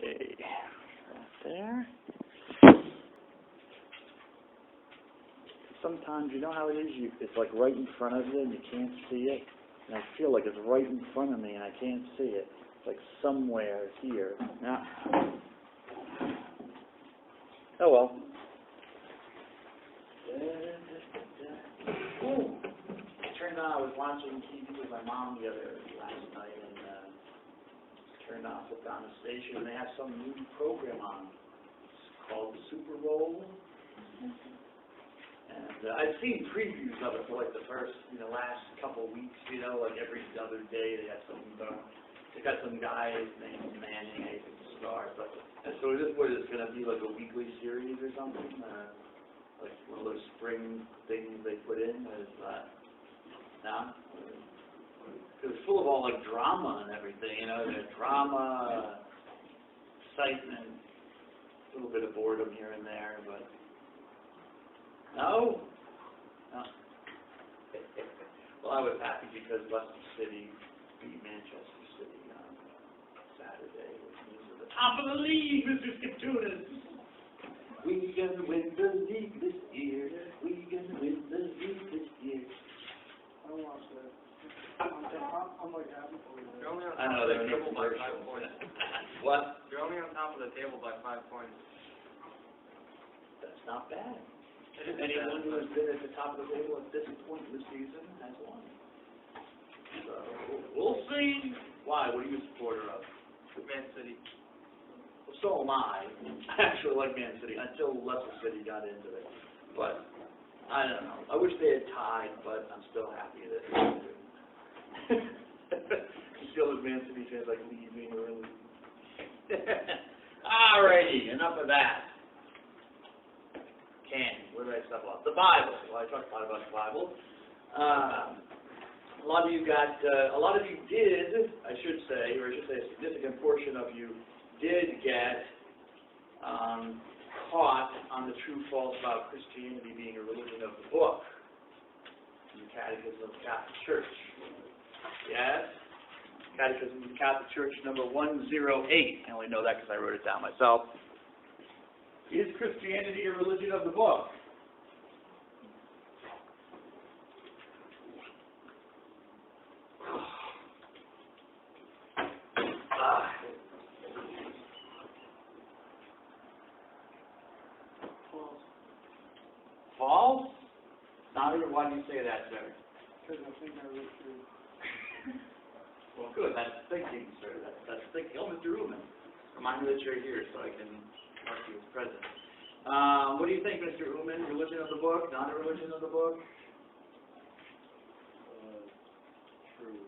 Okay, right there. Sometimes, you know how it is, it's like right in front of you and you can't see it? And I feel like it's right in front of me and I can't see it. It's like somewhere here. Now, oh well. Ooh. It turned on, I was watching TV with my mom the other last night and turned on, flipped on the station, and they have some new program on. It's called Super Bowl. And I've seen previews of it for like the first, last couple of weeks, like every other day they have something done. They got some guy named Manning, I think the star, but and so is this what it's going to be, like a weekly series or something? Like one of those spring things they put in? No? It was full of all like drama and everything, there's drama, excitement, a little bit of boredom here and there, but no? No. Well, I was happy because Leicester City beat Manchester City on Saturday, which means at the top of the league, Mr. Skiptunas. We gonna win the league this year. We gonna win the league this year. I watched that. I'm like happy for you. You're only on I top know, of the they're table by 5 commercials. points. What? You're only on top of the table by 5 points. That's not bad. Anyone who has been at the top of the table at this point in the season has won. So, we'll see. Why? What are you a supporter of? Man City. Well, so am I. I actually like Man City until Leicester City got into it. But, I don't know. I wish they had tied, but I'm still happy that they didn't. Still as Man City fans like leaving early. Alrighty, enough of that. Where did I stop off? The Bible. Well, I talked a lot about the Bible. A lot of you did, I should say a significant portion of you did get caught on the true false about Christianity being a religion of the book in the Catechism of the Catholic Church. Yes? Catechism of the Catholic Church, number 108. I only know that because I wrote it down myself. Is Christianity a religion of the book? False? Not even. Why do you say that, sir? Because I think I read through. Well, good. That's thinking, sir. That's thinking. Oh, Mr. Rubin, remind me that you're here so I can mark you as present. What do you think, Mr. Uman? Religion of the book? Not a religion of the book? True.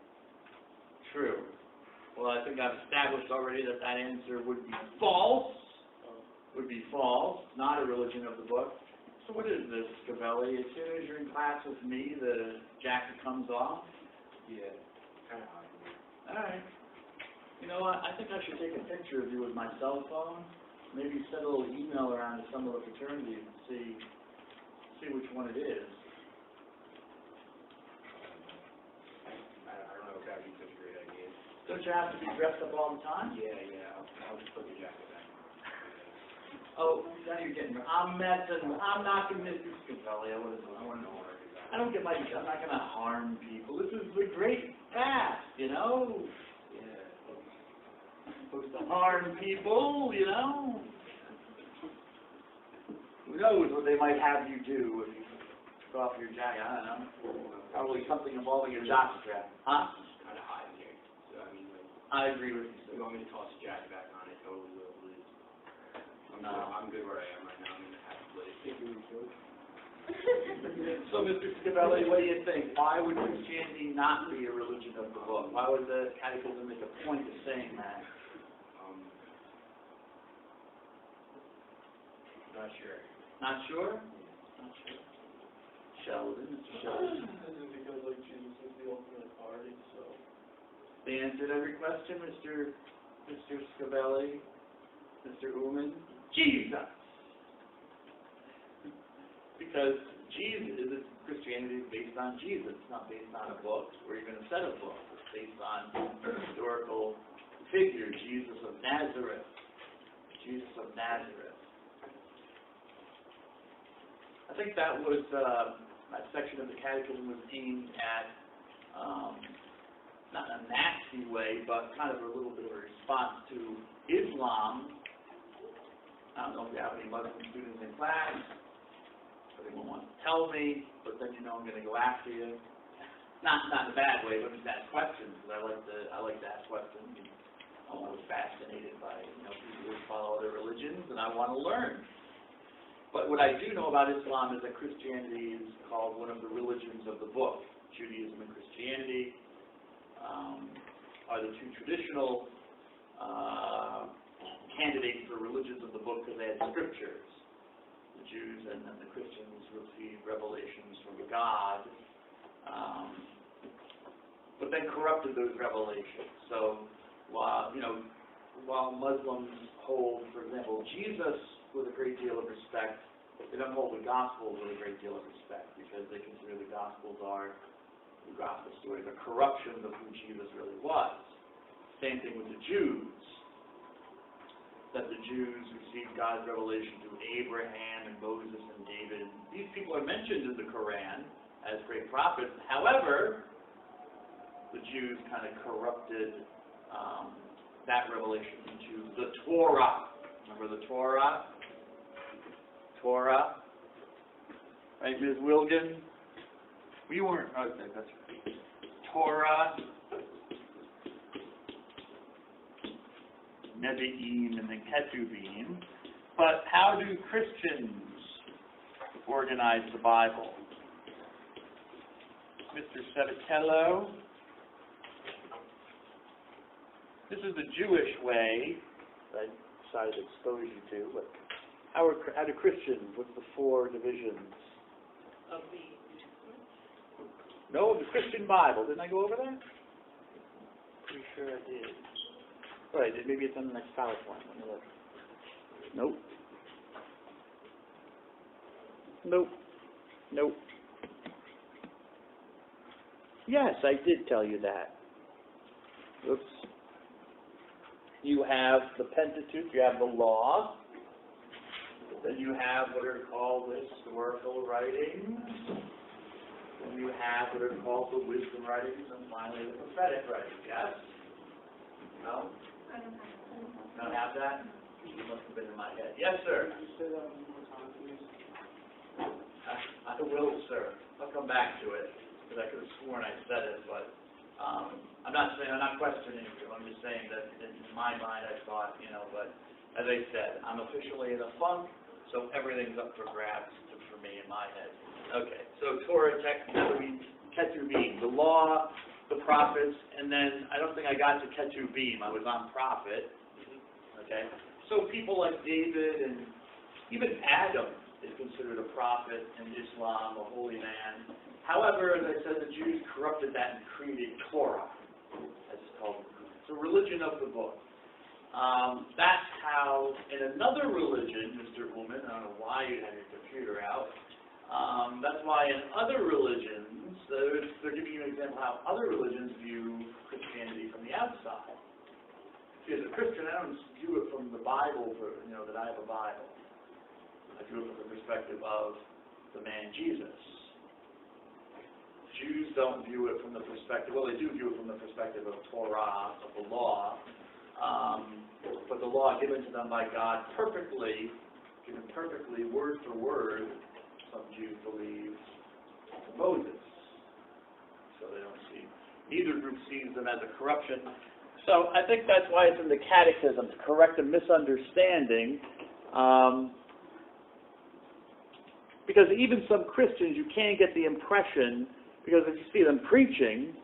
True. Well, I think I've established already that that answer would be false. Would be false. Not a religion of the book. So what is this, Scavelli? As soon as you're in class with me, the jacket comes off? Yeah, kind of hard. All right. You know what? I think I should take a picture of you with my cell phone. Maybe send a little email around to some of the fraternities and see which one it is. I don't know if that would be such a great idea. Don't you have to be dressed up all the time? Yeah. I'll just put the jacket back. Oh, now you're getting. I'm messing. I'm not going to miss this, Capelli. I want to know. I don't get my. I'm not going to harm people. This is a great fast, Yeah. Supposed to harm people, Who knows what they might have you do if you took off your jacket? I don't know. Probably something involving your jock strap. Huh? It's kind of hot in here. So, I agree with you. you want me to toss the jacket back on? I totally will, please. I'm good where I am right now. I'm going to have to let it take you. So, Mr. Scavelli, what do you think? Why would Christianity not be a religion of the book? Why would the Catechism make a point of saying that? Not sure. Not sure? Not sure. Sheldon, Mr. Sheldon. Is it because like Jesus is the ultimate authority, so? They answered every question, Mr. Scavelli, Mr. Uman. Jesus! Because Christianity is based on Jesus. It's not based on a book or even a set of books. It's based on a historical figure, Jesus of Nazareth. Jesus of Nazareth. I think that was, that section of the Catechism was aimed at, not in a nasty way, but kind of a little bit of a response to Islam. I don't know if you have any Muslim students in class, but they won't want to tell me, but then you know I'm going to go after you. Not in a bad way, but just ask questions, because I like to ask questions. I'm always fascinated by, people who follow other religions, and I want to learn. But what I do know about Islam is that Christianity is called one of the religions of the book. Judaism and Christianity are the two traditional candidates for religions of the book because they had scriptures. The Jews and then the Christians received revelations from God, but then corrupted those revelations. So while Muslims hold, for example, Jesus with a great deal of respect, they don't hold the Gospels with a great deal of respect because they consider the Gospel stories are corruptions of who Jesus really was. Same thing with the Jews. That the Jews received God's revelation through Abraham and Moses and David. These people are mentioned in the Quran as great prophets. However, the Jews kind of corrupted that revelation into the Torah. Remember the Torah? Torah. Right, Ms. Wilgan? We weren't. Okay, that's right. Torah. Nevi'im and then Ketuvim. But how do Christians organize the Bible? Mr. Sevitello. This is the Jewish way that I decided to expose you to. But how do Christians, what's the 4 divisions? Of the No, the Christian Bible. Didn't I go over that? Pretty sure I did. Right, maybe it's on the next PowerPoint. Let me look. Nope. Nope. Nope. Yes, I did tell you that. Oops. You have the Pentateuch, you have the law, then you have what are called the historical writings, then you have what are called the wisdom writings, and finally the prophetic writings, yes? No? Don't have that? You must have been in my head. Yes, sir? Could you say that one more time, please? I will, sir. I'll come back to it, because I could have sworn I said it, but I'm not questioning you. I'm just saying that in my mind I thought, but as I said, I'm officially in a funk, so everything's up for grabs for me in my head. Okay, so Torah, text, Ketuvim, the law, the prophets, and then I don't think I got to Ketuvim. I was on prophet. Okay, so people like David and even Adam is considered a prophet in Islam, a holy man. However, as I said, the Jews corrupted that and created Torah, as it's called. It's a religion of the book. That's how, in another religion, Mr. Ullman, I don't know why you had your computer out, that's why in other religions, they're giving you an example of how other religions view Christianity from the outside. See, as a Christian, I don't view it from the Bible, that I have a Bible. I view it from the perspective of the man Jesus. Jews don't view it from the perspective, well, they do view it from the perspective of Torah, of the law, but the law given to them by God given perfectly, word for word, some Jews believe, to Moses. So they don't see, neither group sees them as a corruption. So I think that's why it's in the Catechism, to correct a misunderstanding. Because even some Christians, you can't get the impression, because if you see them preaching,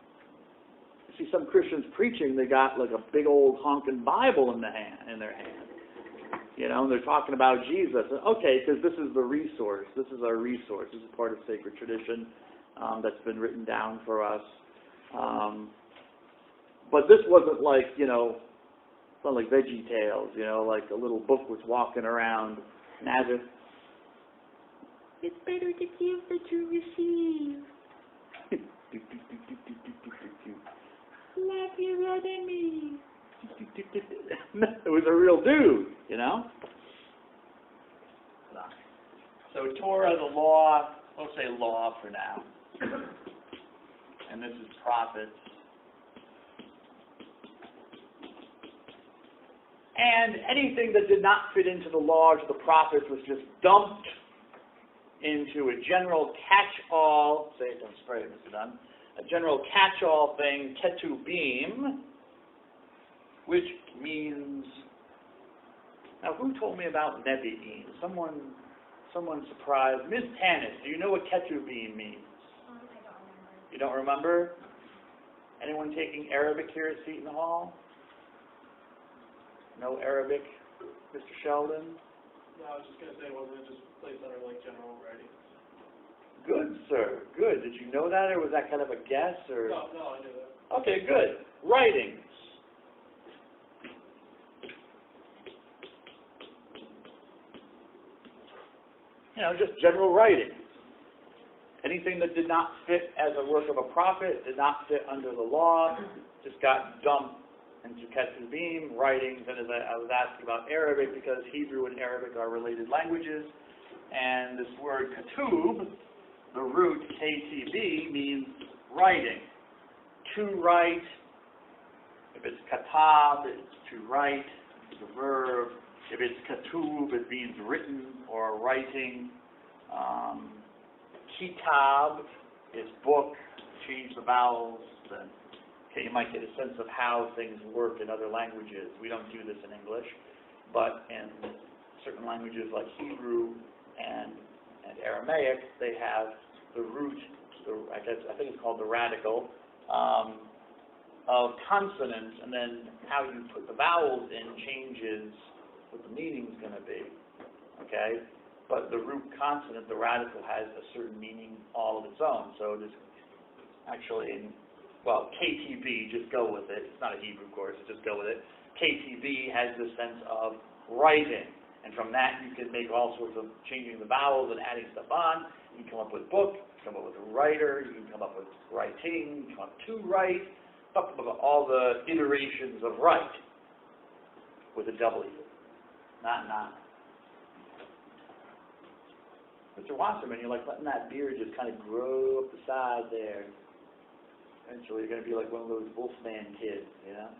you see some Christians preaching, they got like a big old honking Bible in their hand. And they're talking about Jesus. Okay, because this is the resource. This is our resource. This is part of sacred tradition that's been written down for us. But this wasn't like, it's not like Veggie Tales, like a little book was walking around Nazareth. It's better to give than to receive. Love your enemy. It was a real dude, you know? So Torah, the law, we'll say law for now. And this is prophets. And anything that did not fit into the laws of the prophets was just dumped into a general catch-all, say it, don't spray it, Mr. Dunn, a general catch-all thing, ketubim, which means, now who told me about Nevi'im? Someone surprised. Ms. Tanis, do you know what ketubim means? I don't remember. You don't remember? Anyone taking Arabic here at Seton Hall? No Arabic? Mr. Sheldon? No, I was just gonna say, wasn't it just placed under like general writing? Good, sir. Good. Did you know that, or was that kind of a guess, or? No, I knew that. Okay, good. Writings. You know, just general writings. Anything that did not fit as a work of a prophet, did not fit under the law, just got dumped into ketubim, writings. And as I was asking about Arabic, because Hebrew and Arabic are related languages, and this word ketub, the root KTB, means writing. To write. If it's katab, it's to write, it's a verb. If it's ketub, it means written or writing. Kitab is book. Change the vowels. Then, okay, you might get a sense of how things work in other languages. We don't do this in English, but in certain languages like Hebrew and Aramaic, they have the root, I think it's called the radical, of consonants, and then how you put the vowels in changes what the meaning's going to be, okay? But the root consonant, the radical, has a certain meaning all of its own. So it is actually, well, KTB, just go with it. It's not a Hebrew course, just go with it. KTB has the sense of writing. And from that, you can make all sorts of changing the vowels and adding stuff on. You can come up with book, you can come up with a writer, you can come up with writing, you can come up to write, all the iterations of write with a W, not. Mr. Wasserman, you're like letting that beard just kind of grow up the side there. Eventually, you're going to be like one of those Wolfman kids, you know?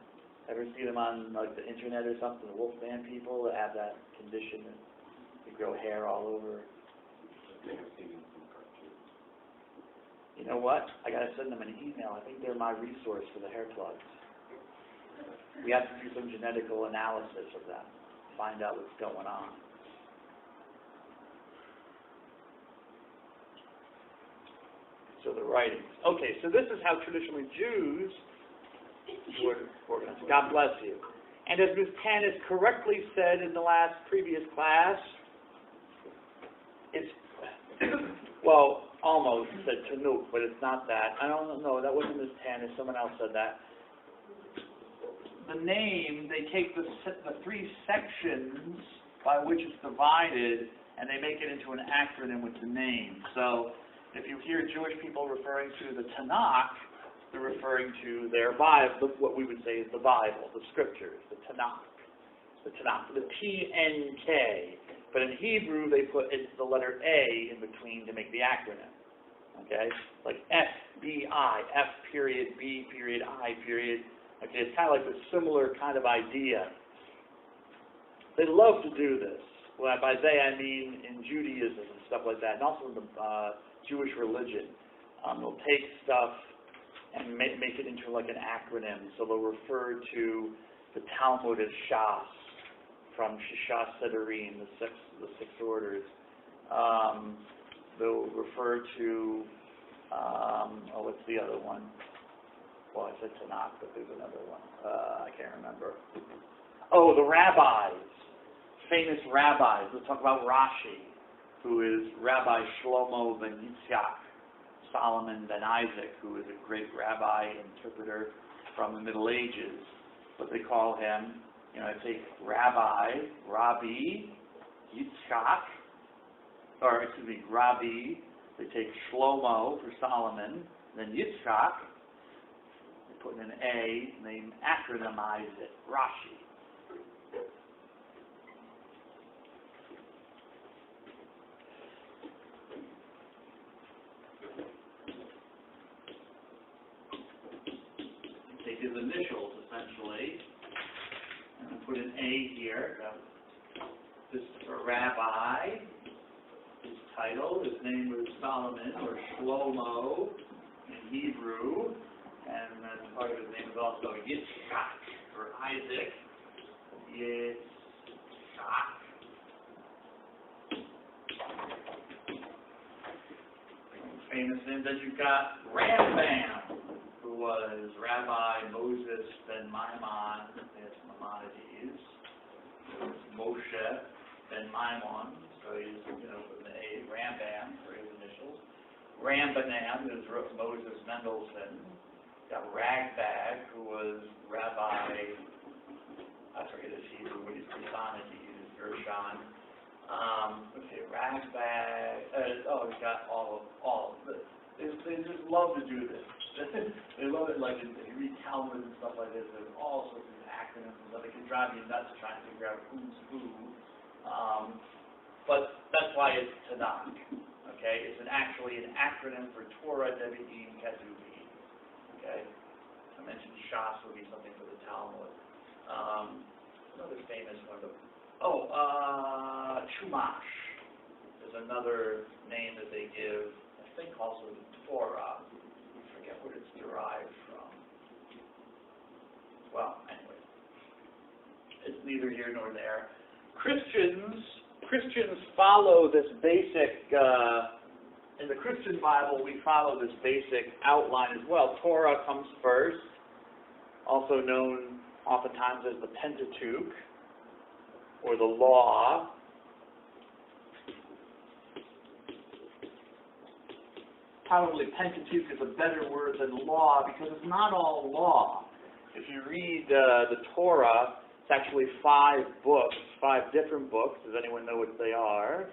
Ever see them on like the internet or something? The Wolfman people that have that condition and they grow hair all over. You know what? I got to send them an email. I think they're my resource for the hair plugs. We have to do some genetical analysis of them, find out what's going on. So the writings. Okay, so this is how traditionally Jews were organized. God bless you. And as Ms. Tanis correctly said in the previous class, it's, well, almost said Tanukh, but it's not that. I don't know, that wasn't Ms. Tanis, someone else said that. The name, they take the three sections by which it's divided, and they make it into an acronym with the name. So, if you hear Jewish people referring to the Tanakh, they're referring to their Bible, what we would say is the Bible, the Scriptures, the Tanakh, the T-N-K. But in Hebrew, they put the letter A in between to make the acronym. Okay? Like F-B-I, F period, B period, I period. Okay, it's kind of like a similar kind of idea. They love to do this. Well, by they, I mean in Judaism and stuff like that, and also in the Jewish religion. They'll take stuff and make it into like an acronym. So they'll refer to the Talmud as Shas, from Shishas Sederim, the six orders. They'll refer to, what's the other one? Well, I said Tanakh, but there's another one. I can't remember. Oh, the rabbis, famous rabbis. Let's talk about Rashi, who is Rabbi Shlomo ben Yitzchak Solomon ben Isaac, who is a great rabbi, interpreter from the Middle Ages. But they call him, take Rabbi Yitzchak, Rabbi, they take Shlomo for Solomon, then Yitzchak, they put in an A, and they acronymize it, Rashi. his initials, essentially. And I put an A here. This is for Rabbi. His title, his name was Solomon, or Shlomo in Hebrew. And then part of his name is also Yitzchak, or Isaac. Yitzchak. Famous name. Then you've got Rambam, who was Rabbi Moses ben Maimon, his Maimonides. Moshe ben Maimon, so he's, with an A, Rambam for his initials. Rambanam is Moses Mendelssohn. Got Ragbag, who was Rabbi, I forget his Hebrew, but his Masonic, he used Gershon. Ragbag, we got all of this. They just love to do this. They love it, like, if you read Talmud and stuff like this, there's all sorts of acronyms and stuff. It can drive you nuts trying to figure out who's who. But that's why it's Tanakh, okay? It's actually an acronym for Torah, Devarim, Ketuvim, okay? I mentioned Shas would be something for the Talmud. Another famous one, Chumash is another name that they give, I think also the Torah. I forget what it's derived from. Well, anyway, it's neither here nor there. Christians follow this basic, in the Christian Bible, we follow this basic outline as well. Torah comes first, also known oftentimes as the Pentateuch, or the law. Probably Pentateuch is a better word than law, because it's not all law. If you read the Torah, it's actually 5 books, 5 different books. Does anyone know what they are?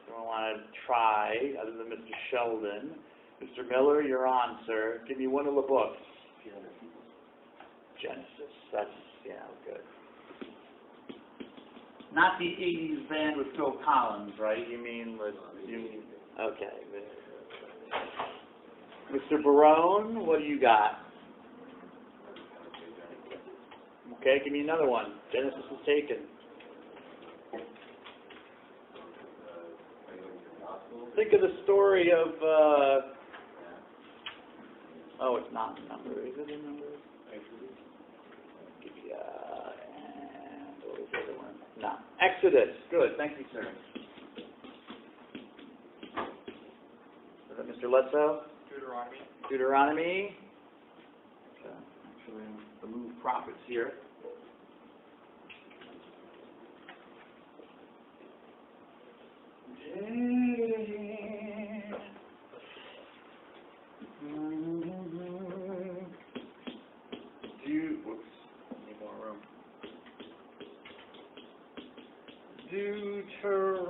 Anyone want to try, other than Mr. Sheldon? Mr. Miller, you're on, sir. Give me one of the books. Genesis. That's, good. Not the 80s band with Phil Collins, right? Okay. Mr. Barone, what do you got? Okay, give me another one. Genesis is taken. Think of the story of, it's not in Numbers. Is it in Numbers? And what was the other one? No. Exodus. Good, thank you, sir. Is that Mr. Letso? Deuteronomy. Okay. Actually, the move prophets here.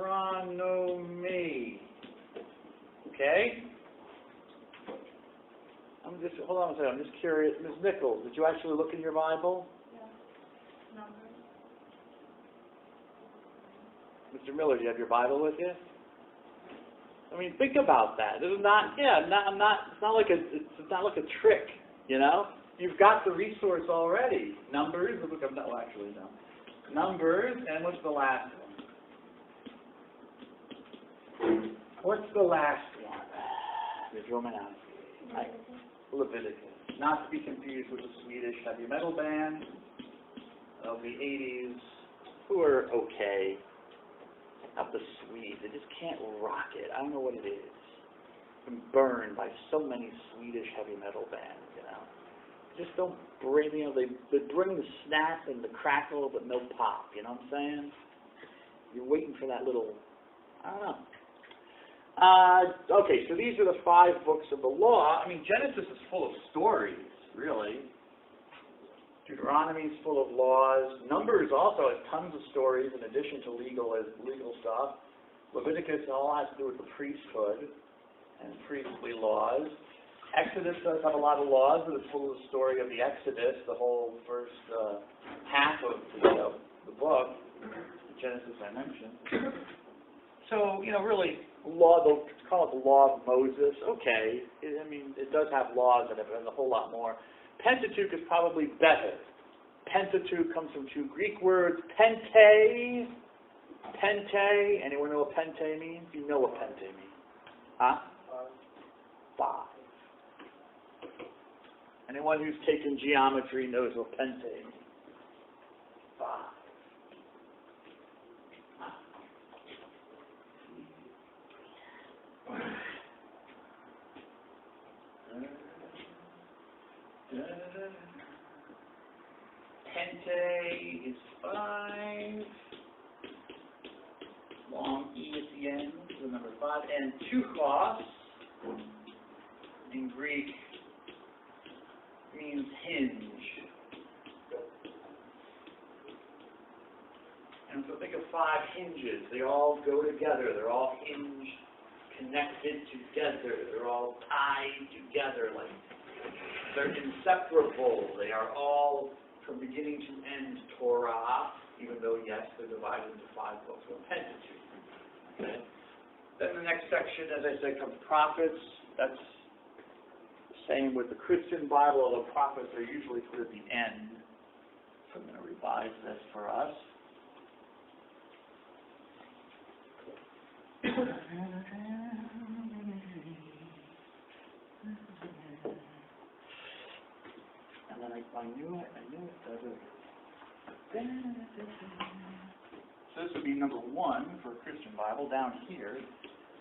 Deuteronomy. Okay? Hold on a second, I'm just curious. Ms. Nichols, did you actually look in your Bible? Yeah. Mr. Miller, do you have your Bible with you? I mean, think about that. This is not, it's not like a trick, You've got the resource already. Numbers, Numbers, and what's the last one? What's the last one? There's Roman out. Leviticus. Not to be confused with the Swedish heavy metal band of the 80s, who are okay. Not the Swedes. They just can't rock it. I don't know what it is. Been burned by so many Swedish heavy metal bands, Just don't bring, they bring the snap and the crackle, but no pop, you know what I'm saying? You're waiting for that little, I don't know. Okay, so these are the 5 books of the law. I mean, Genesis is full of stories, really. Deuteronomy is full of laws. Numbers also has tons of stories in addition to legal stuff. Leviticus all has to do with the priesthood and priestly laws. Exodus does have a lot of laws, and it's full of the story of the Exodus, the whole first half of the book. Genesis I mentioned. So, really, law, they'll call it the law of Moses. Okay, it does have laws in it, but there's a whole lot more. Pentateuch is probably better. Pentateuch comes from two Greek words, pente. Pente, anyone know what pente means? You know what pente means. Huh? 5. Anyone who's taken geometry knows what pente means. 5. Pente is 5. Long E at the end, so number 5. And teuchos, in Greek, means hinge. And so think of 5 hinges. They all go together. They're all hinged, connected together. They're all tied together. Like they're inseparable. They are all, from beginning to end, Torah, even though, yes, they're divided into 5 books, or Pentateuch. Okay? Then the next section, as I said, comes prophets. That's the same with the Christian Bible, although prophets are usually put at the end. So I'm going to revise this for us. And then I knew it. So this would be number 1 for a Christian Bible. Down here,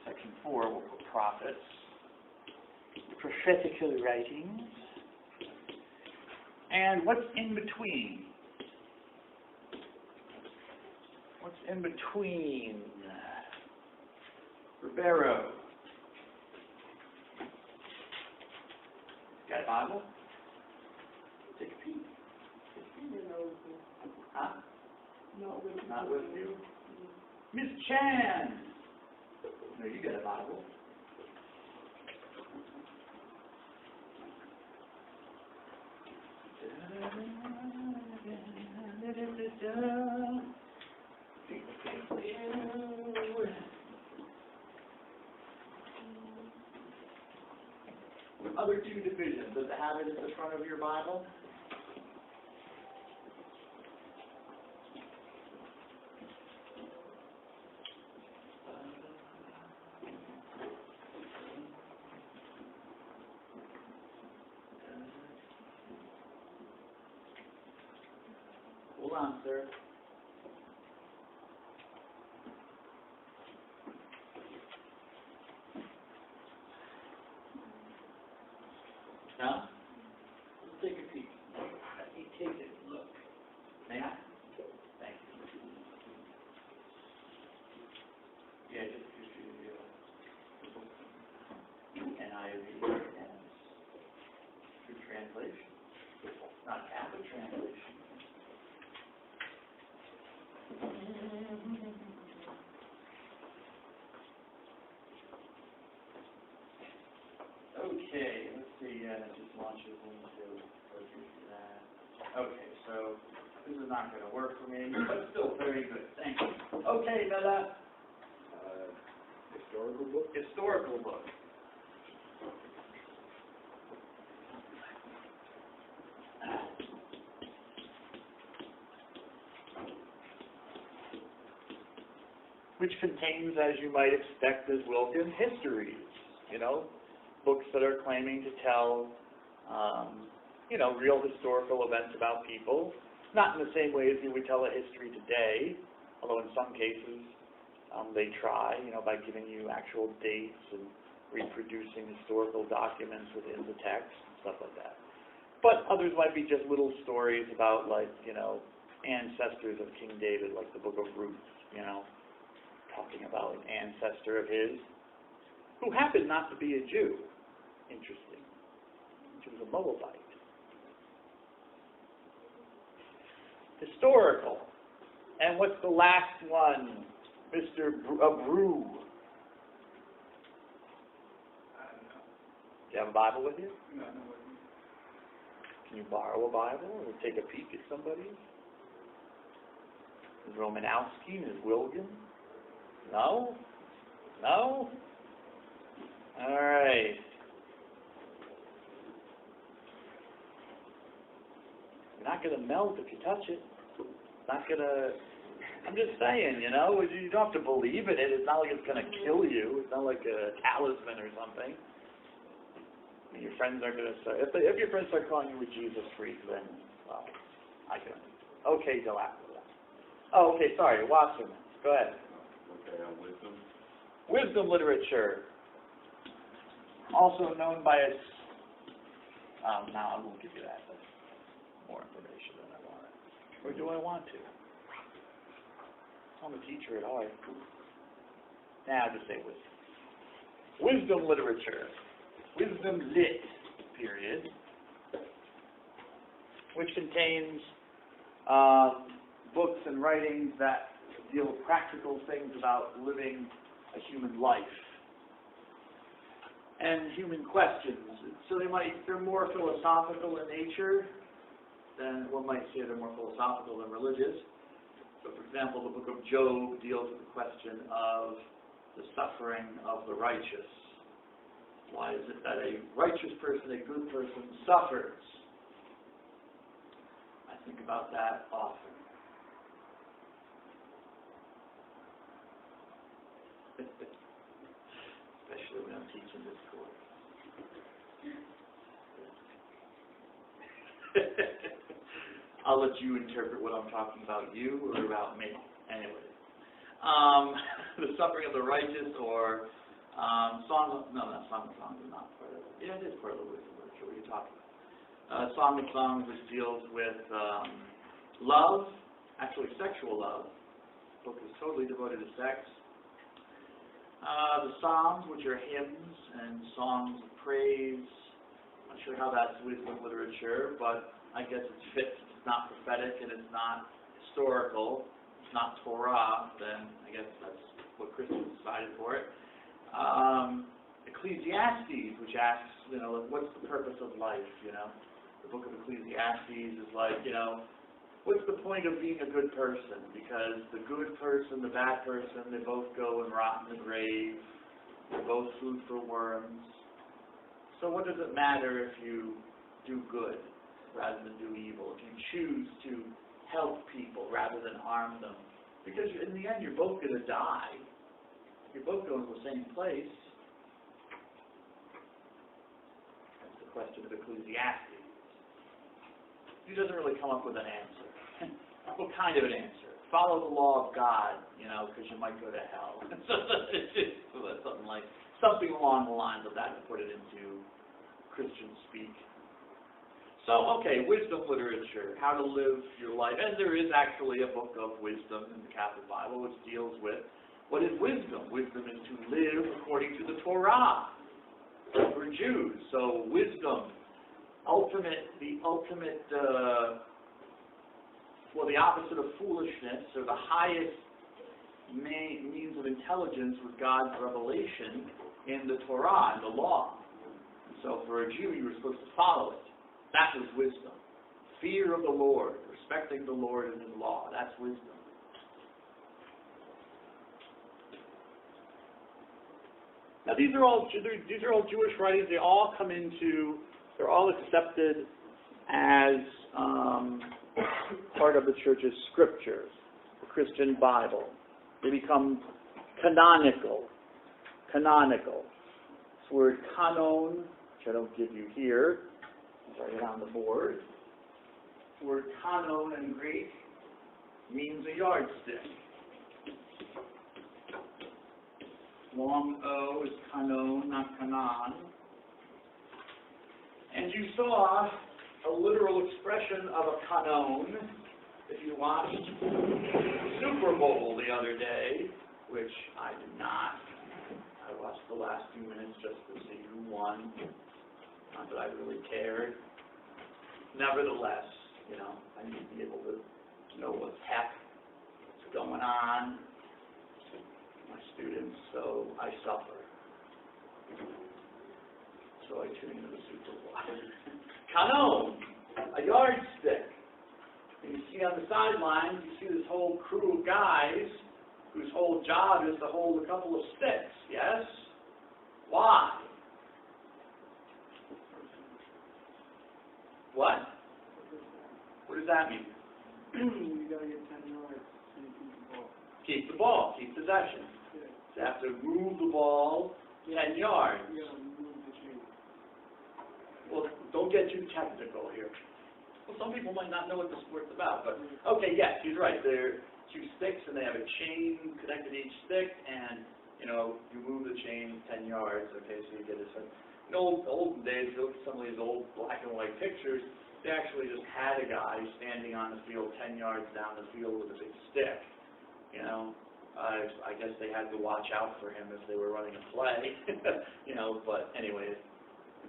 section 4, we'll put prophets, prophetical writings, and what's in between? What's in between? Ribeiro. Got a Bible? Take a peek. Huh? Not with you. Miss Chan! No, you got a Bible. Other 2 divisions. Does it have it at the front of your Bible? Hold on, sir. No? Let's take a peek. Let me take it. Look. May I? Thank you. Yeah, just NIV and true translation. Not Catholic translation. Okay, let's see, just launches into that. Okay, so this is not going to work for me, but still very good. Thank you. Okay, Bella. Historical book? Historical book. Which contains, as you might expect, as Wilkin, histories, books that are claiming to tell, real historical events about people, not in the same way as you would tell a history today, although in some cases they try, by giving you actual dates and reproducing historical documents within the text and stuff like that. But others might be just little stories about, ancestors of King David, like the book of Ruth, talking about an ancestor of his who happened not to be a Jew. Interesting. She was a Moabite. Historical. And what's the last one? Mr. Brew. Do you have a Bible with you? No. Can you borrow a Bible or take a peek at somebody's? Ms. Romanowski, Ms. Wilgan? No? No? All right. You're not going to melt if you touch it. It's not going to... I'm just saying, you know, you don't have to believe in it. It's not like it's going to kill you. It's not like a talisman or something. I mean, your friends are going to start... If your friends start calling you a Jesus freak, then, well, I can... Okay till after that. Oh, okay, sorry, Wasserman. Go ahead. Okay, wisdom. Wisdom literature. Also known by its... now, I won't give you that. That's more information than I wanted. Or do I want to? I'm a teacher at heart. Now, I'll just say wisdom. Wisdom literature. Wisdom lit, period. Which contains books and writings that deal with practical things about living a human life and human questions. So they're more philosophical in nature than, one might say they're more philosophical than religious. So for example, the book of Job deals with the question of the suffering of the righteous. Why is it that a righteous person, a good person, suffers? I think about that often. Especially when I'm teaching this course. I'll let you interpret what I'm talking about, you or about me. Anyway, the suffering of the righteous, or Song of Songs is not part of it. Yeah, it is part of the wisdom literature. What are you talking about? Song of Songs, which deals with love, actually sexual love. The book is totally devoted to sex. The Psalms, which are hymns and songs of praise. I'm not sure how that's wisdom literature, but I guess it fits. It's not prophetic and it's not historical. It's not Torah. Then I guess that's what Christians decided for it. Ecclesiastes, which asks, you know, what's the purpose of life? You know, the book of Ecclesiastes is like, you know, what's the point of being a good person? Because the good person, the bad person, they both go and rot in the grave. They're both food for worms. So what does it matter if you do good rather than do evil? If you choose to help people rather than harm them? Because in the end, you're both going to die. You're both going to the same place. That's the question of Ecclesiastes. He doesn't really come up with an answer. What kind of an answer? Follow the law of God, you know, because you might go to hell. So that's something along the lines of that, to put it into Christian speak. So, okay, wisdom literature, how to live your life. And there is actually a book of wisdom in the Catholic Bible which deals with what is wisdom. Wisdom is to live according to the Torah for Jews. So wisdom, the opposite of foolishness, or the highest means of intelligence was God's revelation in the Torah, in the law. So for a Jew, you were supposed to follow it. That was wisdom. Fear of the Lord, respecting the Lord and His law. That's wisdom. Now these are all Jewish writings. They all come into, they're all accepted as part of the Church's scriptures, the Christian Bible. They become canonical. This word kanon, which I don't give you here, I'll write it on the board. The word kanon in Greek means a yardstick. Long O is kanon, not kanon. And you saw a literal expression of a kanon if you watched Super Bowl the other day, which I did not. I watched the last few minutes just to see who won. Not that I really cared. Nevertheless, you know, I need to be able to know what's going on. My students, so I suffer. So I tune into the Super Bowl. Kanon, a yardstick. And you see on the sidelines, you see this whole crew of guys whose whole job is to hold a couple of sticks, yes? Why? What? What does that mean? You gotta get 10 yards so you keep the ball. Keep the ball, keep possession. Yeah. You have to move the ball 10 yards. You gotta move the chain. Well, don't get too technical here. Well, some people might not know what the sport's about, but, okay, yes, he's right. They're 2 sticks, and they have a chain connected to each stick, and, you know, you move the chain 10 yards, okay, so you get a certain... In olden days, you look at some of these old black and white pictures, they actually just had a guy standing on the field 10 yards down the field with a big stick, you know. I guess they had to watch out for him if they were running a play, you know, but anyway,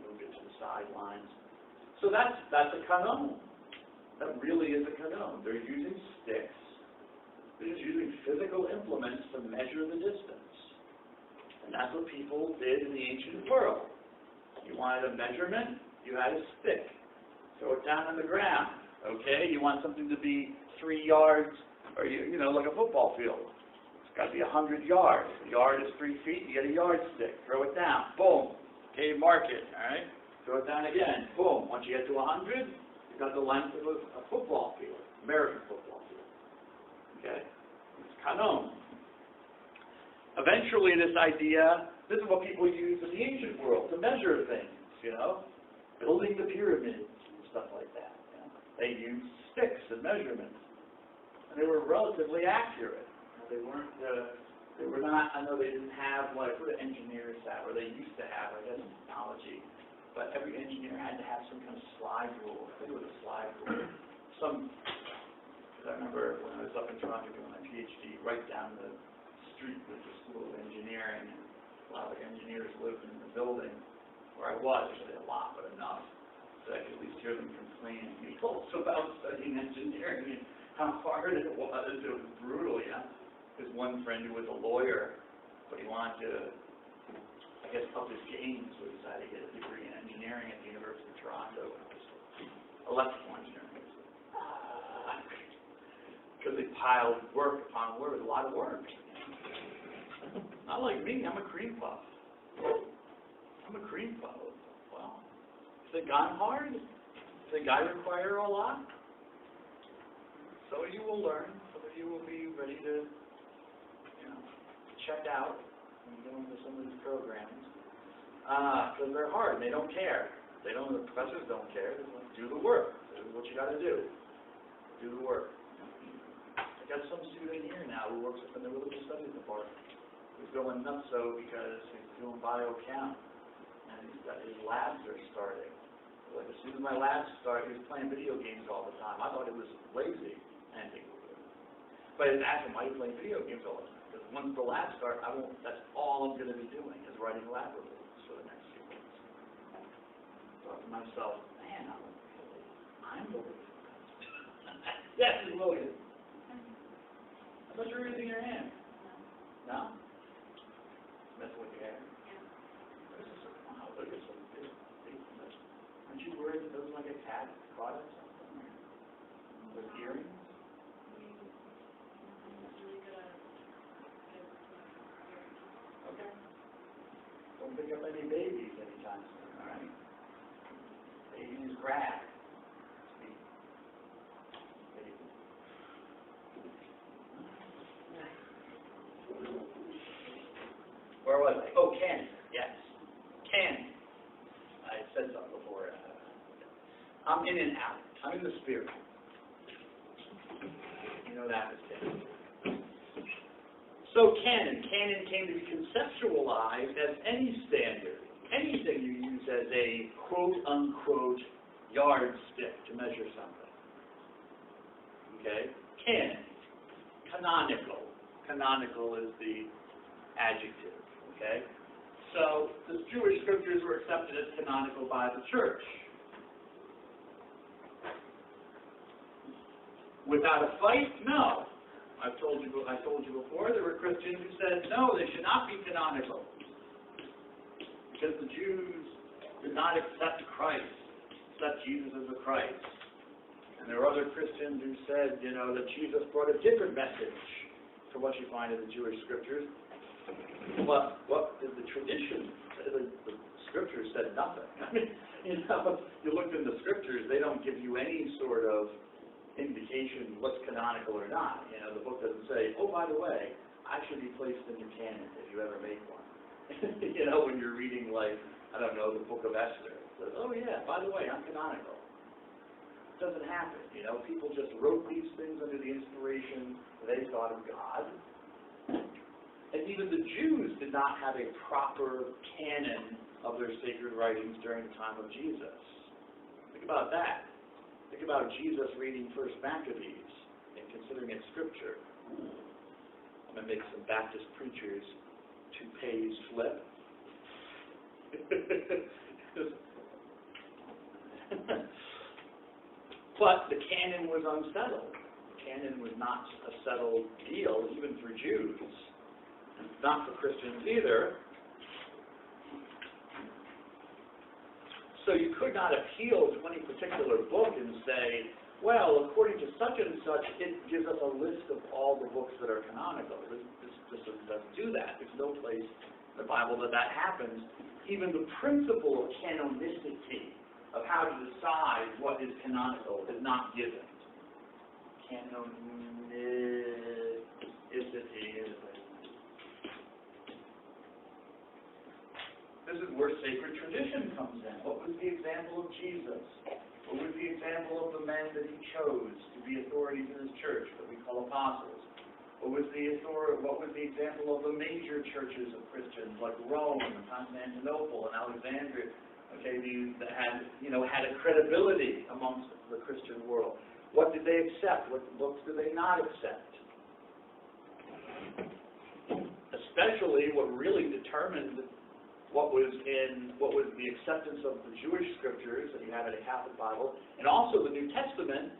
move it to the sidelines. So that's a canon. That really is a canon. They're using sticks. They're just using physical implements to measure the distance. And that's what people did in the ancient world. You wanted a measurement, you had a stick. Throw it down on the ground, okay? You want something to be 3 yards, or, you know, like a football field. It's got to be 100 yards. A yard is 3 feet, you get a yardstick. Throw it down, boom. Okay, mark it, all right? Throw it down again, boom. Once you get to 100, you've got the length of a football field, American football field. Okay? It's canon. Eventually, this is what people used in the ancient world to measure things, you know? Building the pyramids and stuff like that. You know? They used sticks and measurements. And they were relatively accurate. They weren't, they were not, I know they didn't have, like, what do engineers have, or they used to have, I guess, technology. But every engineer had to have some kind of slide rule. I think it was a slide rule. Because I remember when I was up in Toronto doing my PhD, right down the street was the School of Engineering. A lot of the engineers lived in the building where I was, actually a lot, but enough, so I could at least hear them complaining to me about studying engineering and how hard it was. It was brutal, yeah. His one friend who was a lawyer, but he wanted to, I guess, up his game, so he decided to get a degree in engineering at the University of Toronto. Electrical engineering. Because they piled work upon work. It was a lot of work. Not like me, I'm a cream puff. I'm a cream puff. Well, think I'm hard? Think I require a lot? Some of you will learn. Some of you will be ready to, you know, check out and go into some of these programs. Because they're hard and they don't care. The professors don't care. They want to do the work. This is what you got to do. Do the work. I got some student here now who works in the religious studies department. He's going nuts so because he's doing biochem. And his labs are starting. Like as soon as my labs start, he was playing video games all the time. I thought it was lazy. But I asked him, why are you playing video games all the time? Because once the labs start, that's all I'm going to be doing is writing lab reports for the next few months. I thought to myself, man, I'm William. Yes, it's William. I thought you were using your hand. No? That's what you have. Wow, look at some big. Aren't you worried that there was like a cat caught it or something? With earrings? Okay. Don't pick up any babies anytime soon, all right? Babies grab. Where was I? Oh, candy. Yes. Candy. I said something before. I'm in and out. I'm in the spirit. You know that is canon. So canon came to be conceptualized as any standard, anything you use as a quote-unquote yardstick to measure something. Okay? Canon. Canonical. Canonical is the adjective. Okay? So the Jewish scriptures were accepted as canonical by the church. Without a fight? No. I told you before, there were Christians who said, no, they should not be canonical. Because the Jews did not accept Christ, accept Jesus as a Christ. And there were other Christians who said, you know, that Jesus brought a different message to what you find in the Jewish scriptures. But what did the tradition, the scriptures said nothing. I mean, you know, you looked in the scriptures, they don't give you any sort of indication what's canonical or not. You know, the book doesn't say, oh, by the way, I should be placed in your canon if you ever make one. You know, when you're reading, like, I don't know, the book of Esther. It says, oh, yeah, by the way, I'm canonical. It doesn't happen. You know, people just wrote these things under the inspiration they thought of God. And even the Jews did not have a proper canon of their sacred writings during the time of Jesus. Think about that. Think about Jesus reading First Maccabees and considering it scripture. I'm going to make some Baptist preachers toupees flip. But the canon was unsettled. The canon was not a settled deal, even for Jews. Not for Christians either. So you could not appeal to any particular book and say, well, according to such and such, it gives us a list of all the books that are canonical. This doesn't do that. There's no place in the Bible that happens. Even the principle of canonicity, of how to decide what is canonical, is not given. Canonicity is it. This is where sacred tradition comes in. What was the example of Jesus? What was the example of the men that he chose to be authorities in his church, that we call apostles? What was the example of the major churches of Christians, like Rome and Constantinople and Alexandria? Okay, these that had a credibility amongst the Christian world. What did they accept? What books did they not accept? Especially what really determined what was the acceptance of the Jewish scriptures that you have in a Catholic Bible, and also the New Testament.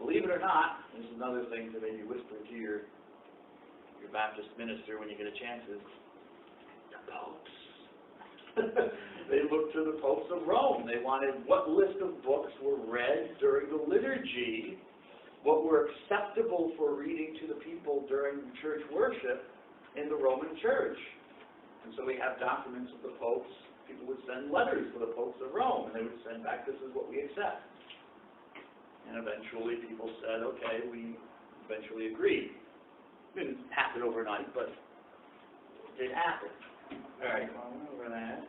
Believe it or not, this is another thing to maybe whisper to your Baptist minister when you get a chance, is the popes. They looked to the popes of Rome. They wanted what list of books were read during the liturgy, what were acceptable for reading to the people during church worship in the Roman Church. And so we have documents of the popes. People would send letters to the popes of Rome, and they would send back, this is what we accept. And eventually people said, okay, we eventually agreed. It didn't happen overnight, but it did happen. All right, well, over that.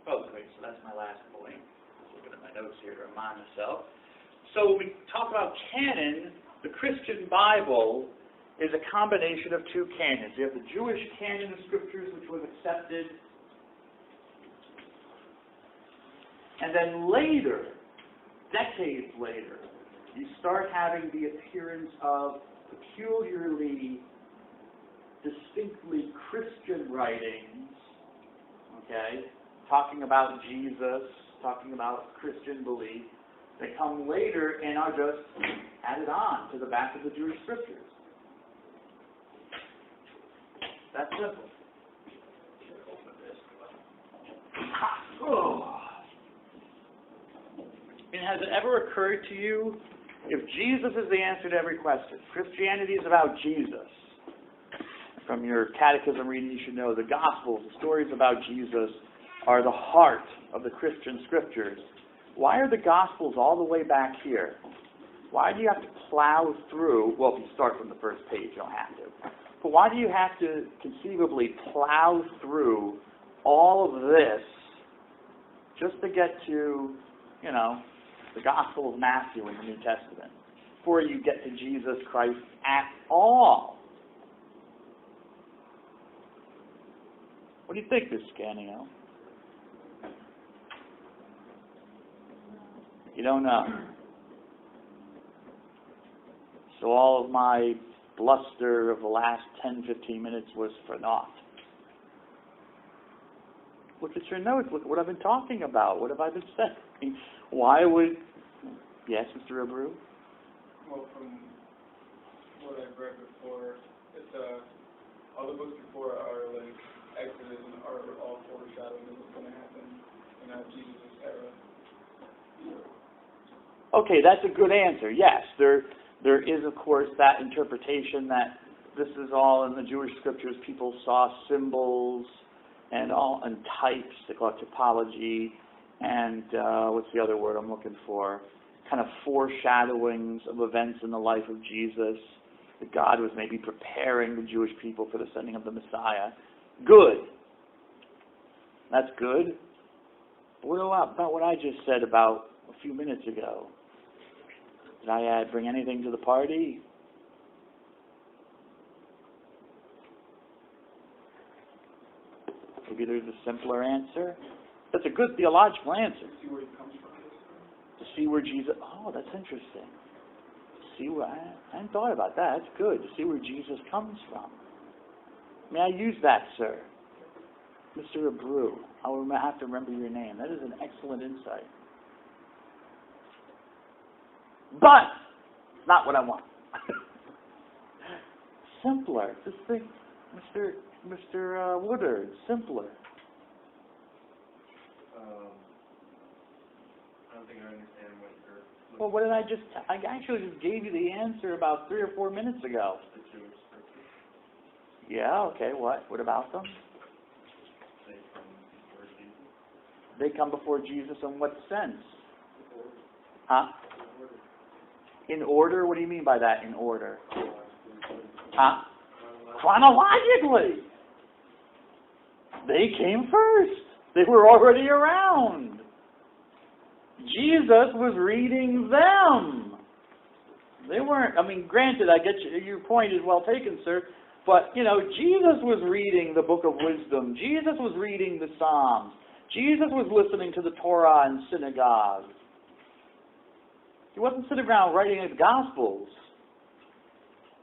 Okay, so that's my last point. Looking at my notes here to remind myself. So when we talk about canon, the Christian Bible is a combination of two canons. You have the Jewish canon of scriptures, which was accepted, and then later, decades later, you start having the appearance of peculiarly, distinctly Christian writings, okay, talking about Jesus, talking about Christian belief, that come later and are just added on to the back of the Jewish scriptures. That's simple. And has it ever occurred to you, if Jesus is the answer to every question, Christianity is about Jesus. From your catechism reading, you should know the Gospels, the stories about Jesus, are the heart of the Christian scriptures. Why are the Gospels all the way back here? Why do you have to plow through, well, if you start from the first page, you don't have to. But why do you have to conceivably plow through all of this just to get to, the Gospel of Matthew in the New Testament, before you get to Jesus Christ at all? What do you think, Ms. Scanio? You don't know. So all of my bluster of the last 10, 15 minutes was for naught. Look at your notes. Look at what I've been talking about. What have I been saying? Why would... Yes, Mr. Abreu? Well, from what I've read before, it's all the books before are like Exodus and are all foreshadowing of what's going to happen in Jesus' era. Okay, that's a good answer. Yes, there is, of course, that interpretation that this is all in the Jewish scriptures. People saw symbols and types, they call it typology, and what's the other word I'm looking for? Kind of foreshadowings of events in the life of Jesus, that God was maybe preparing the Jewish people for the sending of the Messiah. Good. That's good. But what about what I just said about a few minutes ago? Did I bring anything to the party? Maybe there's a simpler answer. That's a good theological answer. See where he comes from. To see where Jesus... Oh, that's interesting. See where... I hadn't thought about that. That's good. To see where Jesus comes from. May I use that, sir? Mr. Abreu. I'll have to remember your name. That is an excellent insight. But it's not what I want. Simpler. Just think, Mr. Woodard, simpler. I don't think I understand what you're... Well, what did I just... I actually just gave you the answer about 3 or 4 minutes ago. The Jewish scriptures. Yeah, okay, what? What about them? They come before Jesus. They come before Jesus in what sense? Huh? In order? What do you mean by that, in order? Huh? Chronologically. They came first. They were already around. Jesus was reading them. They weren't, I mean, granted, I get your point is well taken, sir, but, Jesus was reading the book of wisdom. Jesus was reading the Psalms. Jesus was listening to the Torah in synagogue. He wasn't sitting around writing the Gospels.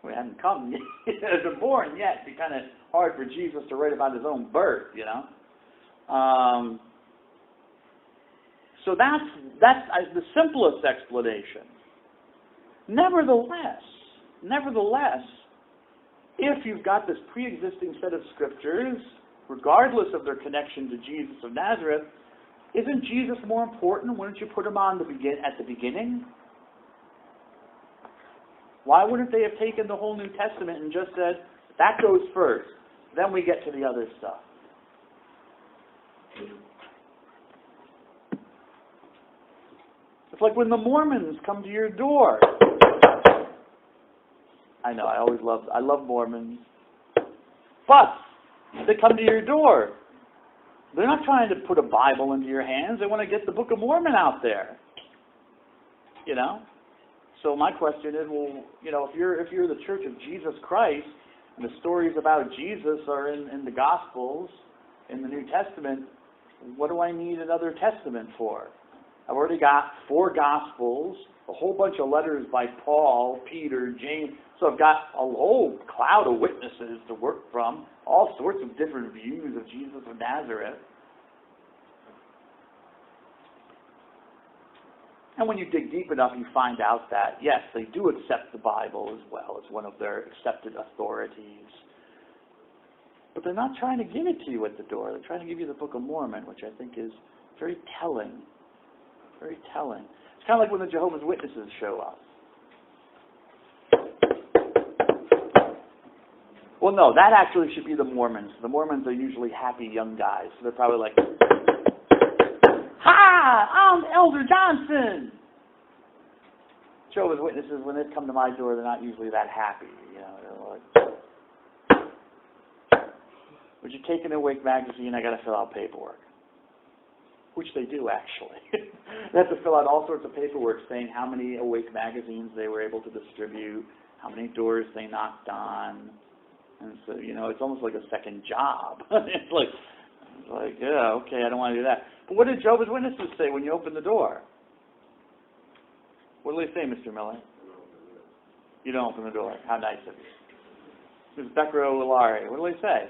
We hadn't come yet. He hasn't born yet. It'd be kind of hard for Jesus to write about his own birth, So that's the simplest explanation. Nevertheless, if you've got this pre-existing set of scriptures, regardless of their connection to Jesus of Nazareth, isn't Jesus more important? Wouldn't you put him at the beginning? Why wouldn't they have taken the whole New Testament and just said, that goes first, then we get to the other stuff? It's like when the Mormons come to your door. I know, I love Mormons. But they come to your door. They're not trying to put a Bible into your hands. They want to get the Book of Mormon out there. So my question is, well, if you're the Church of Jesus Christ, and the stories about Jesus are in the Gospels, in the New Testament, what do I need another testament for? I've already got 4 Gospels, a whole bunch of letters by Paul, Peter, James. So I've got a whole cloud of witnesses to work from, all sorts of different views of Jesus of Nazareth. And when you dig deep enough, you find out that, yes, they do accept the Bible as well as one of their accepted authorities. But they're not trying to give it to you at the door. They're trying to give you the Book of Mormon, which I think is very telling. Very telling. It's kind of like when the Jehovah's Witnesses show up. Well, no, that actually should be the Mormons. The Mormons are usually happy young guys. So they're probably like, "Hi, I'm Elder Johnson." Jehovah's Witnesses, when they come to my door, they're not usually that happy. They're like, "Would you take an Awake magazine? I got to fill out paperwork." Which they do, actually. They have to fill out all sorts of paperwork saying how many Awake magazines they were able to distribute, how many doors they knocked on. And so, it's almost like a second job. It's like, yeah, okay, I don't want to do that. But what did Jehovah's Witnesses say when you open the door? What do they say, Mr. Miller? You don't open the door. How nice of you. Ms. Becker-O'Lari, what do they say?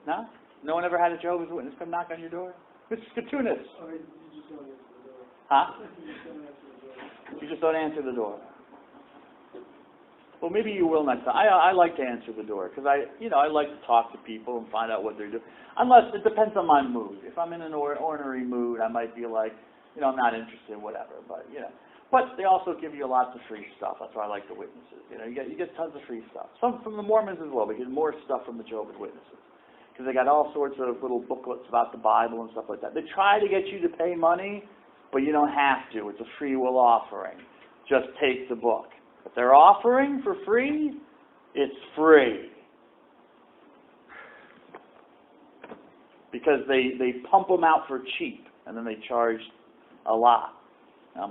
No? No one ever had a Jehovah's Witness come knock on your door? Mr. Skatunas? Huh? You just don't answer the door. Well, maybe you will next time. I like to answer the door because I like to talk to people and find out what they're doing. Unless it depends on my mood. If I'm in an ornery mood, I might be like, I'm not interested, whatever. But but they also give you lots of free stuff. That's why I like the witnesses. You get tons of free stuff. Some from the Mormons as well. We get more stuff from the Jehovah's Witnesses. because they got all sorts of little booklets about the Bible and stuff like that. They try to get you to pay money, but you don't have to. It's a free will offering. Just take the book. If they're offering for free, it's free. Because they pump them out for cheap, and then they charge a lot.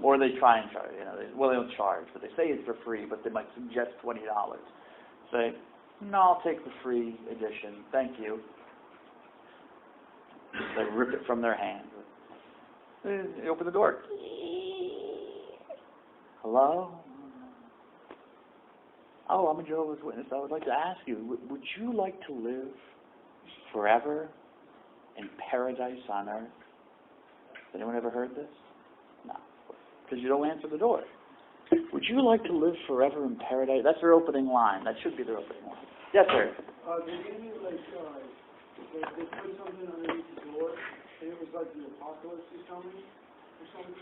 Or they try and charge, they don't charge, but they say it's for free, but they might suggest $20. Say, no, I'll take the free edition, thank you. They rip it from their hand. They open the door. Hello? Oh, I'm a Jehovah's Witness. I would like to ask you, would you like to live forever in paradise on earth? Has anyone ever heard this? No. Because you don't answer the door. Would you like to live forever in paradise? That's their opening line. That should be their opening line. Yes, sir. They gave me they put something underneath the door, and it was like the apocalypse is coming, or something.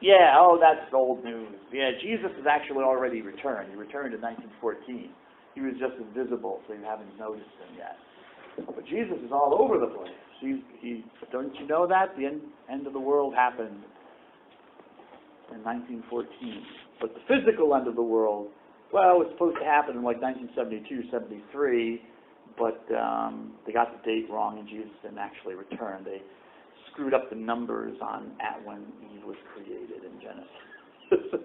Yeah, that's old news. Yeah, Jesus has actually already returned. He returned in 1914. He was just invisible, so you haven't noticed him yet. But Jesus is all over the place. Don't you know that? The end of the world happened in 1914. But the physical end of the world, well, it's supposed to happen in like 1972, 73, but they got the date wrong and Jesus didn't actually return. They screwed up the numbers at when Eve was created in Genesis.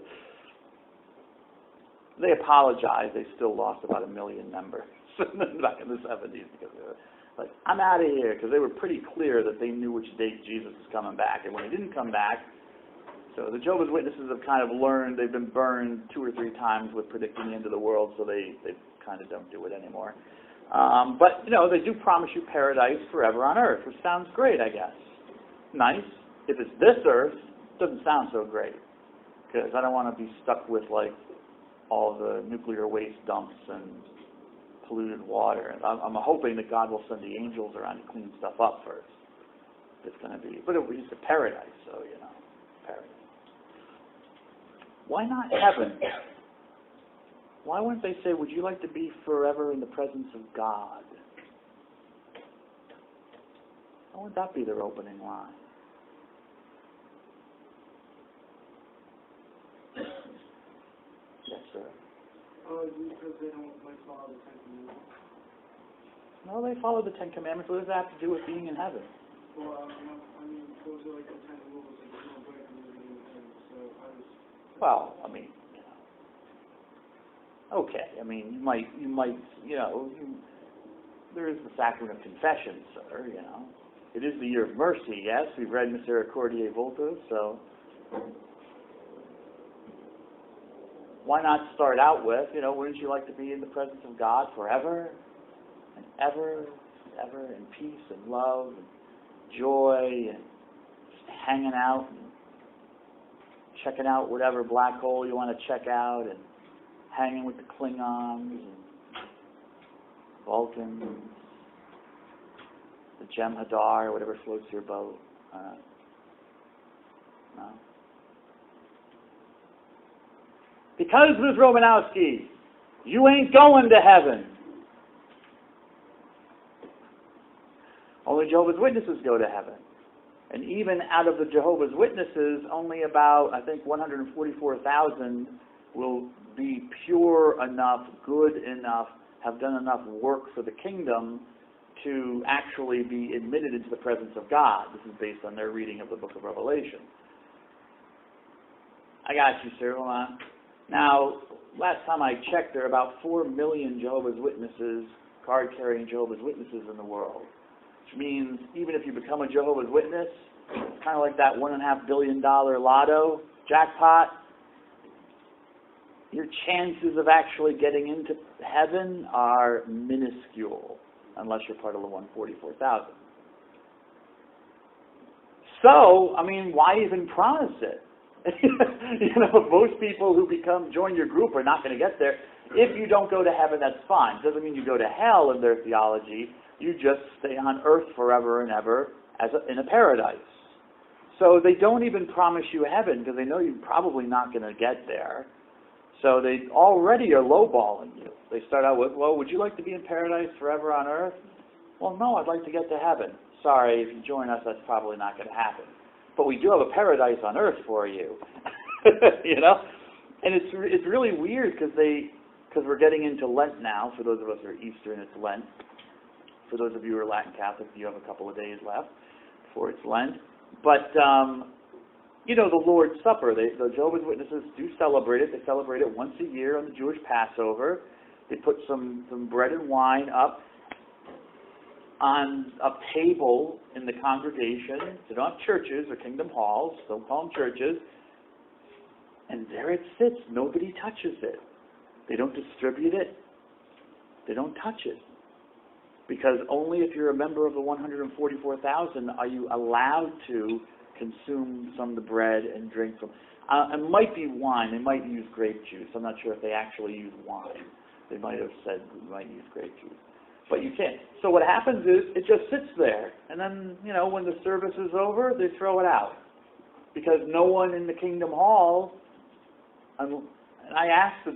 They apologized. They still lost about 1 million members back in the 70s because they were like, I'm out of here, because they were pretty clear that they knew which date Jesus was coming back. And when he didn't come back, so the Jehovah's Witnesses have kind of learned, they've been burned 2 or 3 times with predicting the end of the world, so they kind of don't do it anymore. But, they do promise you paradise forever on earth, which sounds great, I guess. Nice. If it's this earth, it doesn't sound so great, because I don't want to be stuck with, all the nuclear waste dumps and polluted water. And I'm hoping that God will send the angels around to clean stuff up first. It's going to be, but it's a paradise, so, paradise. Why not heaven? Why wouldn't they say, would you like to be forever in the presence of God? Why would that be their opening line? Yes, sir. Because they don't follow the Ten Commandments. No, they follow the Ten Commandments. What does that have to do with being in heaven? Well, those are the 10 rules that you don't break when you're in heaven. So I was. Well, okay. You might, there is the sacrament of confession, sir, It is the year of mercy, yes. We've read Misericordiae Vultus, so why not start out with, wouldn't you like to be in the presence of God forever and ever, in peace and love and joy and just hanging out and checking out whatever black hole you want to check out and hanging with the Klingons and Vulcans, the Jem'Hadar, whatever floats your boat. No. Because, Ms. Romanowski, you ain't going to heaven. Only Jehovah's Witnesses go to heaven. And even out of the Jehovah's Witnesses, only about, 144,000 will be pure enough, good enough, have done enough work for the kingdom to actually be admitted into the presence of God. This is based on their reading of the book of Revelation. I got you, sir. Hold on. Now, last time I checked, there are about 4 million Jehovah's Witnesses, card-carrying Jehovah's Witnesses in the world. Which means even if you become a Jehovah's Witness, it's kind of like that $1.5 billion lotto jackpot. Your chances of actually getting into heaven are minuscule, unless you're part of the 144,000. So, why even promise it? Most people who join your group are not going to get there. If you don't go to heaven, that's fine. Doesn't mean you go to hell in their theology. You just stay on earth forever and ever in a paradise. So they don't even promise you heaven because they know you're probably not going to get there. So they already are lowballing you. They start out with, well, would you like to be in paradise forever on earth? Well, no, I'd like to get to heaven. Sorry, if you join us, that's probably not going to happen. But we do have a paradise on earth for you. You know? And it's really weird because we're getting into Lent now. For those of us who are Eastern, it's Lent. For those of you who are Latin Catholic, you have a couple of days left before it's Lent. But, you know, the Lord's Supper, the Jehovah's Witnesses do celebrate it. They celebrate it once a year on the Jewish Passover. They put some bread and wine up on a table in the congregation. They don't have churches or kingdom halls. Don't call them churches. And there it sits. Nobody touches it. They don't distribute it. They don't touch it. Because only if you're a member of the 144,000 are you allowed to consume some of the bread and drink from. It might be wine. They might use grape juice. I'm not sure if they actually use wine. They might have said we might use grape juice. But you can't. So what happens is it just sits there. And then, you know, when the service is over, they throw it out. Because no one in the Kingdom Hall, and I asked a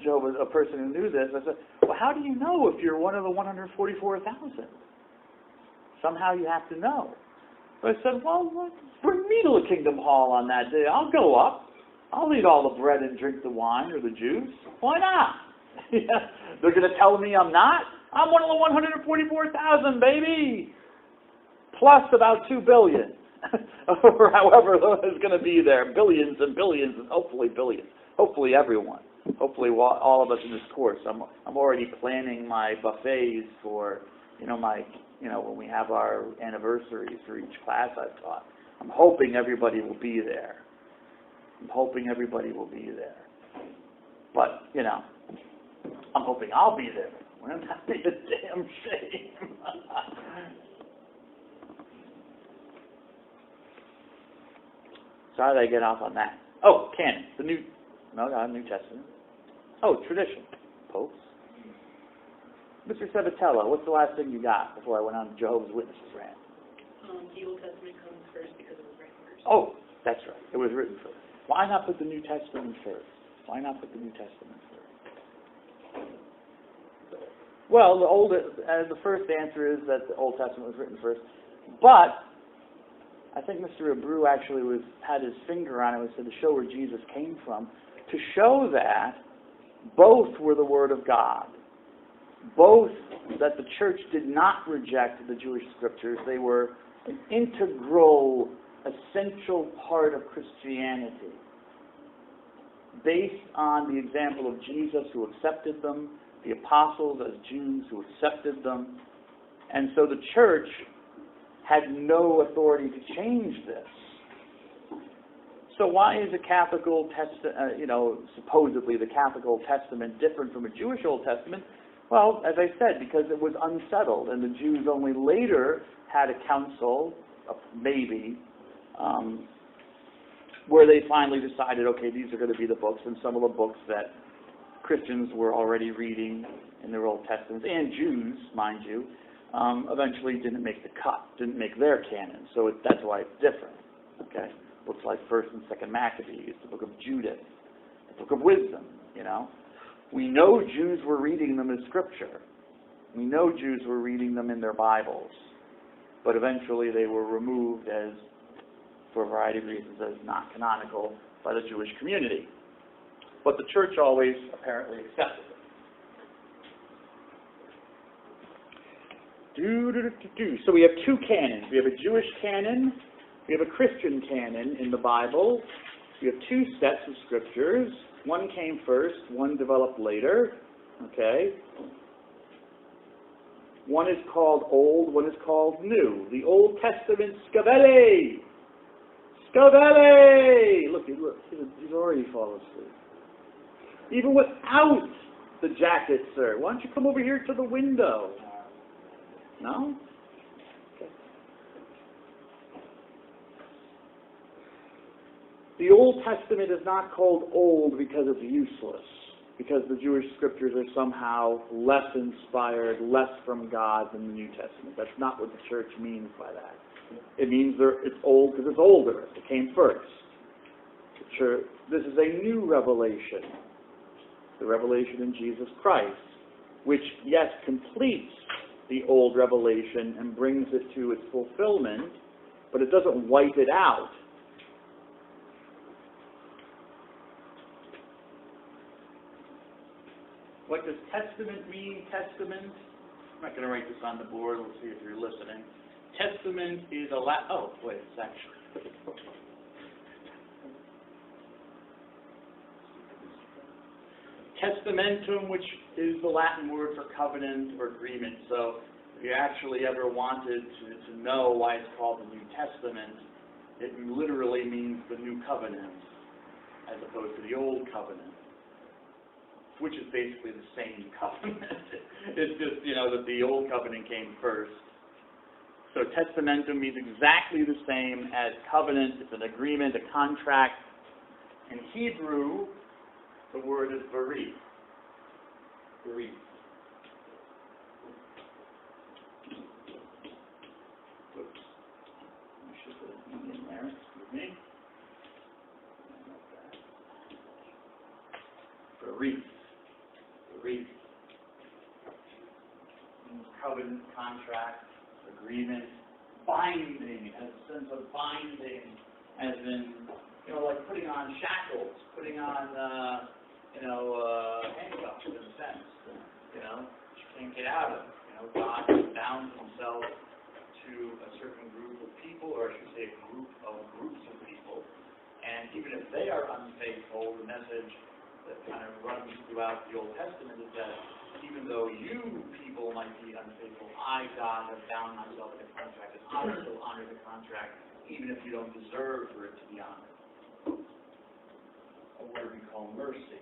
person who knew this, I said, well, how do you know if you're one of the 144,000? Somehow you have to know. So I said, well, bring me to the Kingdom Hall on that day. I'll go up. I'll eat all the bread and drink the wine or the juice. Why not? They're going to tell me I'm not? I'm one of the 144,000, baby! Plus about 2 billion. Or however is going to be there. Billions and billions and hopefully billions. Hopefully everyone. Hopefully all of us in this course. I'm already planning my buffets for, when we have our anniversaries for each class I've taught. I'm hoping everybody will be there. But, I'm hoping I'll be there. Wouldn't that be a damn shame? So how did I get off on that? Oh, canon. Not New Testament. Oh, tradition. Popes. Mr. Sabatella, what's the last thing you got before I went on Jehovah's Witnesses rant? The Old Testament comes first because it was written first. Oh, that's right. It was written first. Why not put the New Testament first? Well, the first answer is that the Old Testament was written first. But I think Mr. Abreu actually had his finger on it and said to show where Jesus came from, to show that both were the Word of God. Both, that the church did not reject the Jewish scriptures. They were an integral, essential part of Christianity, based on the example of Jesus who accepted them, the apostles as Jews who accepted them. And so the church had no authority to change this. So why is the Catholic Old Testament, supposedly the Catholic Old Testament different from a Jewish Old Testament? Well, as I said, because it was unsettled, and the Jews only later had a council, maybe, where they finally decided, okay, these are going to be the books, and some of the books that Christians were already reading in their Old Testaments, and Jews, mind you, eventually didn't make the cut, didn't make their canon. So that's why it's different. Okay, books like 1st and 2nd Maccabees, the Book of Judith, the Book of Wisdom. We know Jews were reading them as Scripture. We know Jews were reading them in their Bibles, but eventually they were removed as, for a variety of reasons, as not canonical by the Jewish community. But the church always apparently accepted it. So we have 2 canons. We have a Jewish canon. We have a Christian canon in the Bible. We have 2 sets of scriptures. One came first. One developed later. Okay. One is called Old. One is called New. The Old Testament, Scavelle. Look, he's already fallen asleep. Even without the jacket, sir. Why don't you come over here to the window? No? Okay. The Old Testament is not called old because it's useless, because the Jewish scriptures are somehow less inspired, less from God than the New Testament. That's not what the church means by that. It means it's old because it's older. It came first. This is a new revelation. The revelation in Jesus Christ, which, yes, completes the old revelation and brings it to its fulfillment, but it doesn't wipe it out. What does testament mean? Testament? I'm not going to write this on the board. Let's see if you're listening. Testament is a oh, wait, it's actually... Testamentum, which is the Latin word for covenant or agreement. So if you actually ever wanted to know why it's called the New Testament, it literally means the New Covenant, as opposed to the Old Covenant, which is basically the same covenant. It's just, that the Old Covenant came first. So testamentum means exactly the same as covenant. It's an agreement, a contract. In Hebrew, the word is berit. Berit. Whoops. I should put an E in there. Excuse me. Berit. Berit. Covenant, contract, agreement, binding, has a sense of binding, as in, like putting on shackles, putting on, handcuffs in a sense, you can't get out of. God bound himself to a certain group of people, or I should say a group of groups of people, and even if they are unfaithful, the message that kind of runs throughout the Old Testament is that even though you people might be unfaithful, I, God, have bound myself in a contract, and I will still honor the contract, even if you don't deserve for it to be honored. A word we call mercy.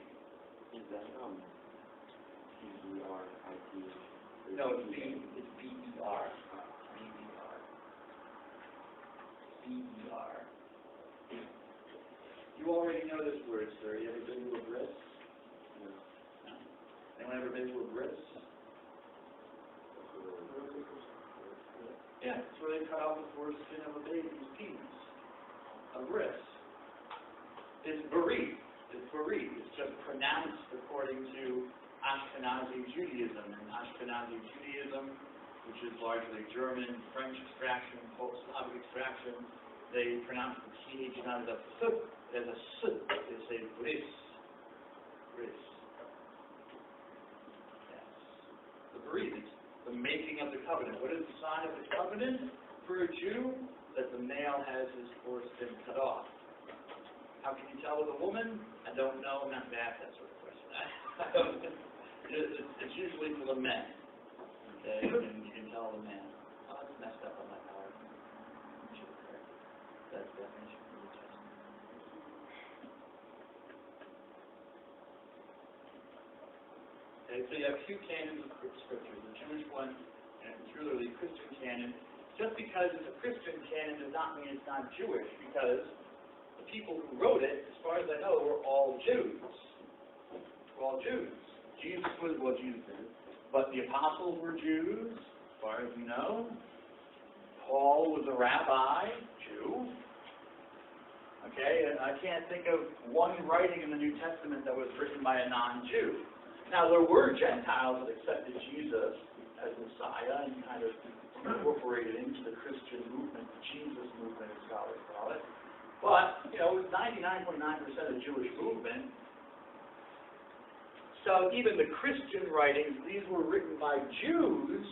Is that P-E-R-I-T? No, it's B-E-R. B-E-R. B-E-R. You already know this word, sir. You ever been to a bris? No. Anyone ever been to a bris? Yeah, it's where they cut off the foreskin of a baby's penis. A bris. It's berit. It's berit. It's just pronounced according to Ashkenazi Judaism. And Ashkenazi Judaism, which is largely German, French extraction, Slavic extraction, they pronounce the TH not as a S, as a S. They say bris. Bris. Yes. The berit is the making of the covenant. What is the sign of the covenant for a Jew? That the male has his foreskin cut off. How can you tell with a woman? I don't know. I'm not going to ask that sort of question. It's usually for the men. Okay? And you can tell the man. Oh, that's messed up on my part. That's the definition of the New Testament. Okay, so you have two canons of Scripture. The Jewish one and truly the Christian canon. Just because it's a Christian canon does not mean it's not Jewish, because the people who wrote it, as far as I know, were all Jews. Were all Jews. Jesus was, well, Jesus did, but the apostles were Jews, as far as you know. Paul was a rabbi, Jew. Okay, and I can't think of one writing in the New Testament that was written by a non-Jew. Now, there were Gentiles that accepted Jesus as Messiah and kind of incorporated into the Christian movement, the Jesus movement, as scholars call it. But, it was 99.9% of the Jewish movement. So even the Christian writings, these were written by Jews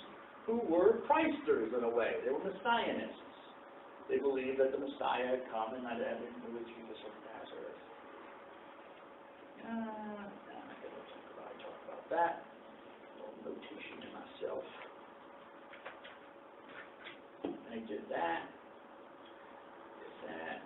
who were Christers in a way. They were Messianists. They believed that the Messiah had come and that it had been with Jesus of Nazareth. I'm not going to talk about that. A little notation to myself. I did that. Did that.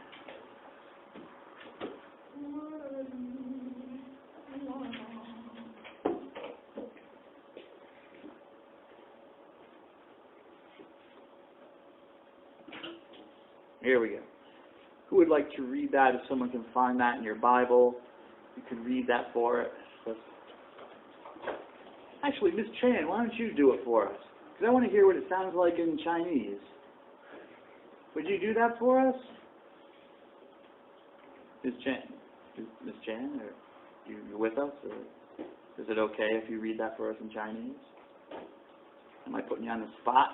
Here we go. Who would like to read that? If someone can find that in your Bible, you can read that for it. Actually, Miss Chan, why don't you do it for us? Because I want to hear what it sounds like in Chinese. Would you do that for us? Miss Chan, are you with us? Or is it okay if you read that for us in Chinese? Am I putting you on the spot?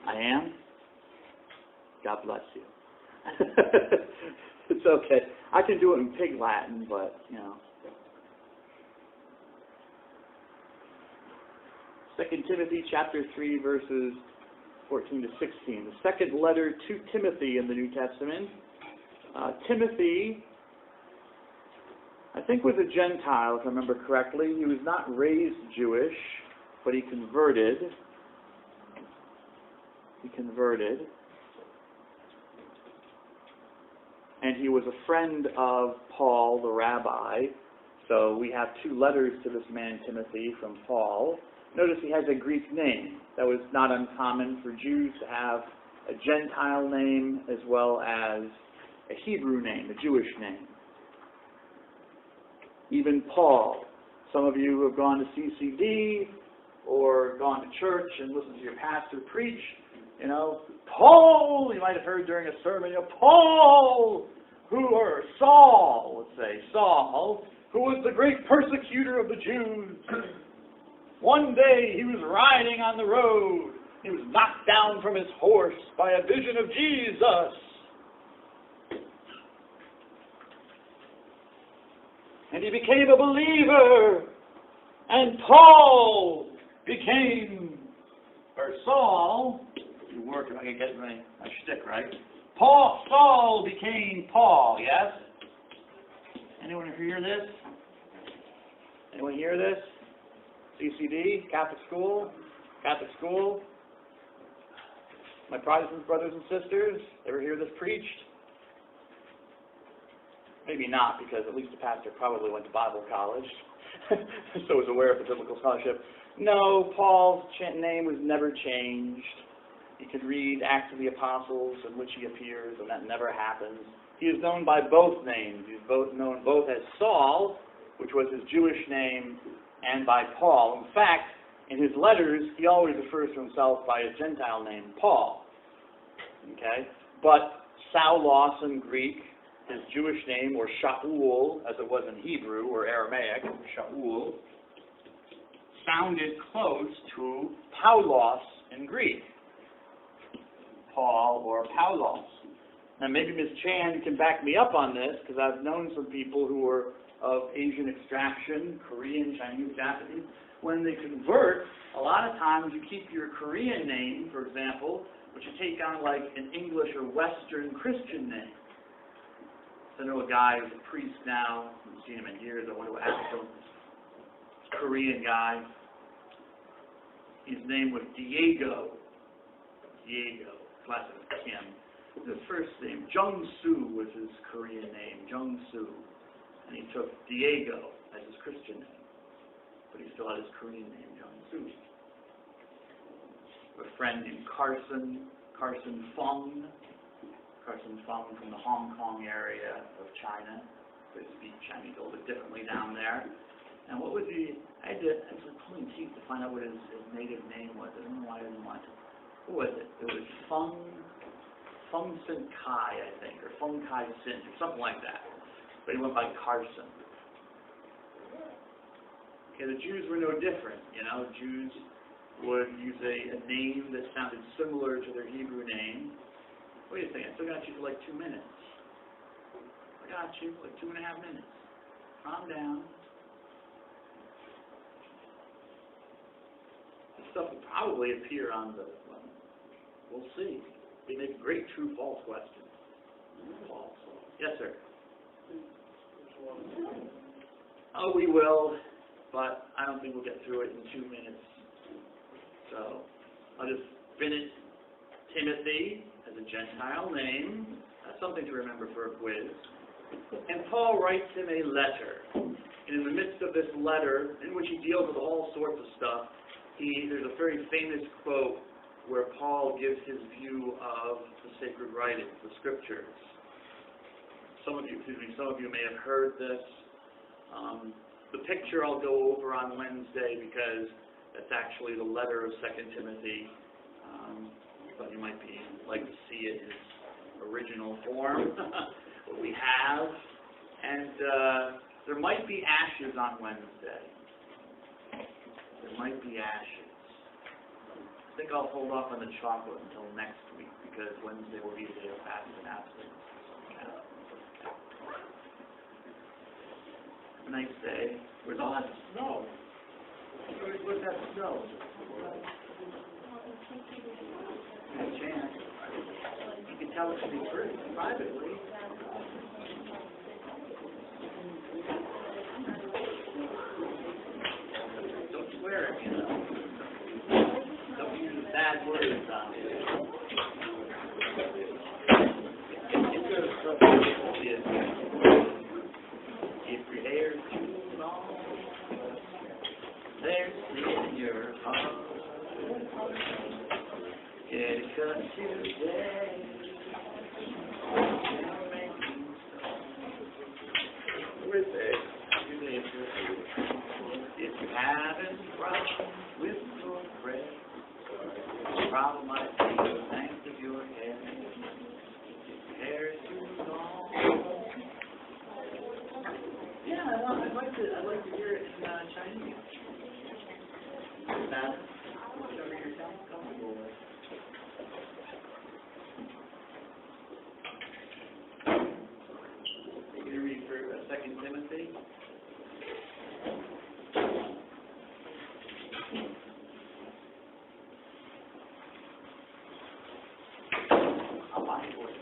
I am? God bless you. It's okay. I can do it in pig Latin, but, you know. 2 Timothy chapter 3, verses 14 to 16. The second letter to Timothy in the New Testament. Timothy, I think, was a Gentile, if I remember correctly. He was not raised Jewish, but he converted. And he was a friend of Paul, the rabbi. So we have two letters to this man, Timothy, from Paul. Notice he has a Greek name. That was not uncommon for Jews to have a Gentile name as well as a Hebrew name, a Jewish name. Even Paul. Some of you who have gone to CCD or gone to church and listened to your pastor preach, you know, Paul, you might have heard during a sermon, you know, Paul, or Saul, let's say, Saul, who was the great persecutor of the Jews. One day he was riding on the road. He was knocked down from his horse by a vision of Jesus. And he became a believer. And Saul, you work if I can get my shtick right. Saul became Paul, yes? Anyone hear this? Anyone hear this? CCD, Catholic school? My Protestant brothers and sisters, ever hear this preached? Maybe not, because at least the pastor probably went to Bible college, so was aware of the biblical scholarship. No, Paul's name was never changed. You could read Acts of the Apostles in which he appears, and that never happens. He is known by both names. He's known both as Saul, which was his Jewish name, and by Paul. In fact, in his letters, he always refers to himself by his Gentile name, Paul. Okay? But Saulos in Greek, his Jewish name, or Shaul, as it was in Hebrew or Aramaic, Shaul, sounded close to Paulos in Greek. Paul or Paulos. Now maybe Ms. Chan can back me up on this, because I've known some people who were of Asian extraction, Korean, Chinese, Japanese. When they convert, a lot of times you keep your Korean name, for example, but you take on like an English or Western Christian name. So I know a guy who's a priest now. I haven't seen him in years. I want to ask him. Korean guy. His name was Diego. Classic Kim. His first name, Jung-soo, was his Korean name, Jung-soo. And he took Diego as his Christian name. But he still had his Korean name, Jung-soo. A friend named Carson Fung. Carson Fung from the Hong Kong area of China. They speak Chinese a little bit differently down there. And what was I was pulling teeth to find out what his native name was. I don't know why I didn't want to. Who was it? It was Fung Sin Kai, I think, or Fung Kai Sin, or something like that. But he went by Carson. Okay, the Jews were no different, you know. Jews would use a name that sounded similar to their Hebrew name. Wait a second, I still got you for like 2 minutes. I got you for like 2.5 minutes. Calm down. This stuff will probably appear on the, we'll see. They make great true-false questions. False. Yes, sir. Oh, we will, but I don't think we'll get through it in 2 minutes. So I'll just finish. Timothy as a Gentile name. That's something to remember for a quiz. And Paul writes him a letter. And in the midst of this letter, in which he deals with all sorts of stuff, there's a very famous quote where Paul gives his view of the sacred writings, the scriptures. Some of you may have heard this. The picture I'll go over on Wednesday, because that's actually the letter of 2 Timothy. But you might like to see it in its original form, what we have. And there might be ashes on Wednesday. There might be ashes. I think I'll hold off on the chocolate until next week, because Wednesday will be the day of fast and absence. Have a nice day. Where's all that snow? Where's that snow? Good chance. You can tell it to me privately. Don't swear at me, though. Don't use bad words on me. If your hair's too long, there's in your heart. Get it cut today. With it. If you're having problems with your breath, the problem might be the length of your hair. If your hair's too long. Yeah, I'd like to hear it in Chinese. That, whatever you're comfortable with. You gonna read for 2 Timothy? I'll buy it for you.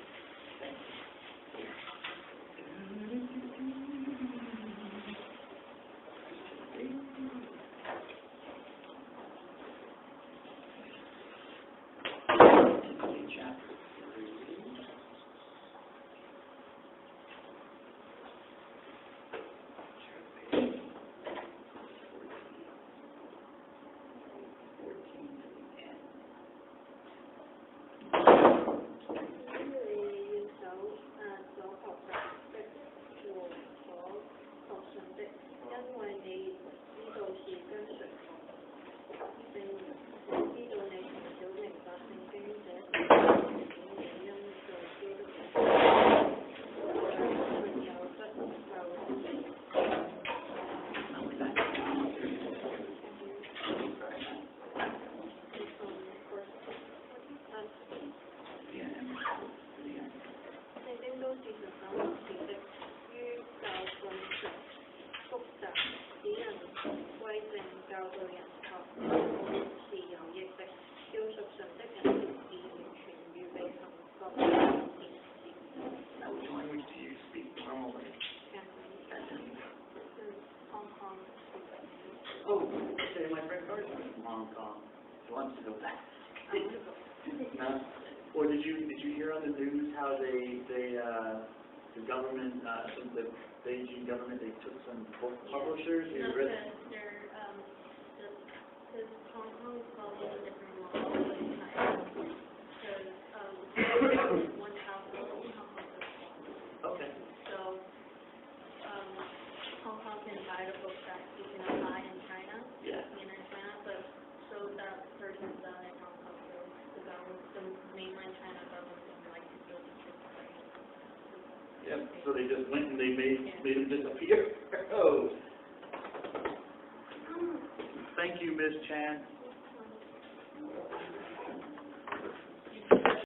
Oh, okay, my friend Carter's from Hong Kong. He wants to go back. Or did you hear on the news how the government, the Beijing government, they took some book publishers? No, because Hong Kong is probably a different model than China. Because one household, Hong Kong is one. Okay. So Hong Kong can buy the book that you can buy in China. Yeah. In China, but so that person's done in Hong Kong. So the mainland China government doesn't like to do it. Yep. So they just went and they made them disappear. Oh. Thank you, Ms. Chan.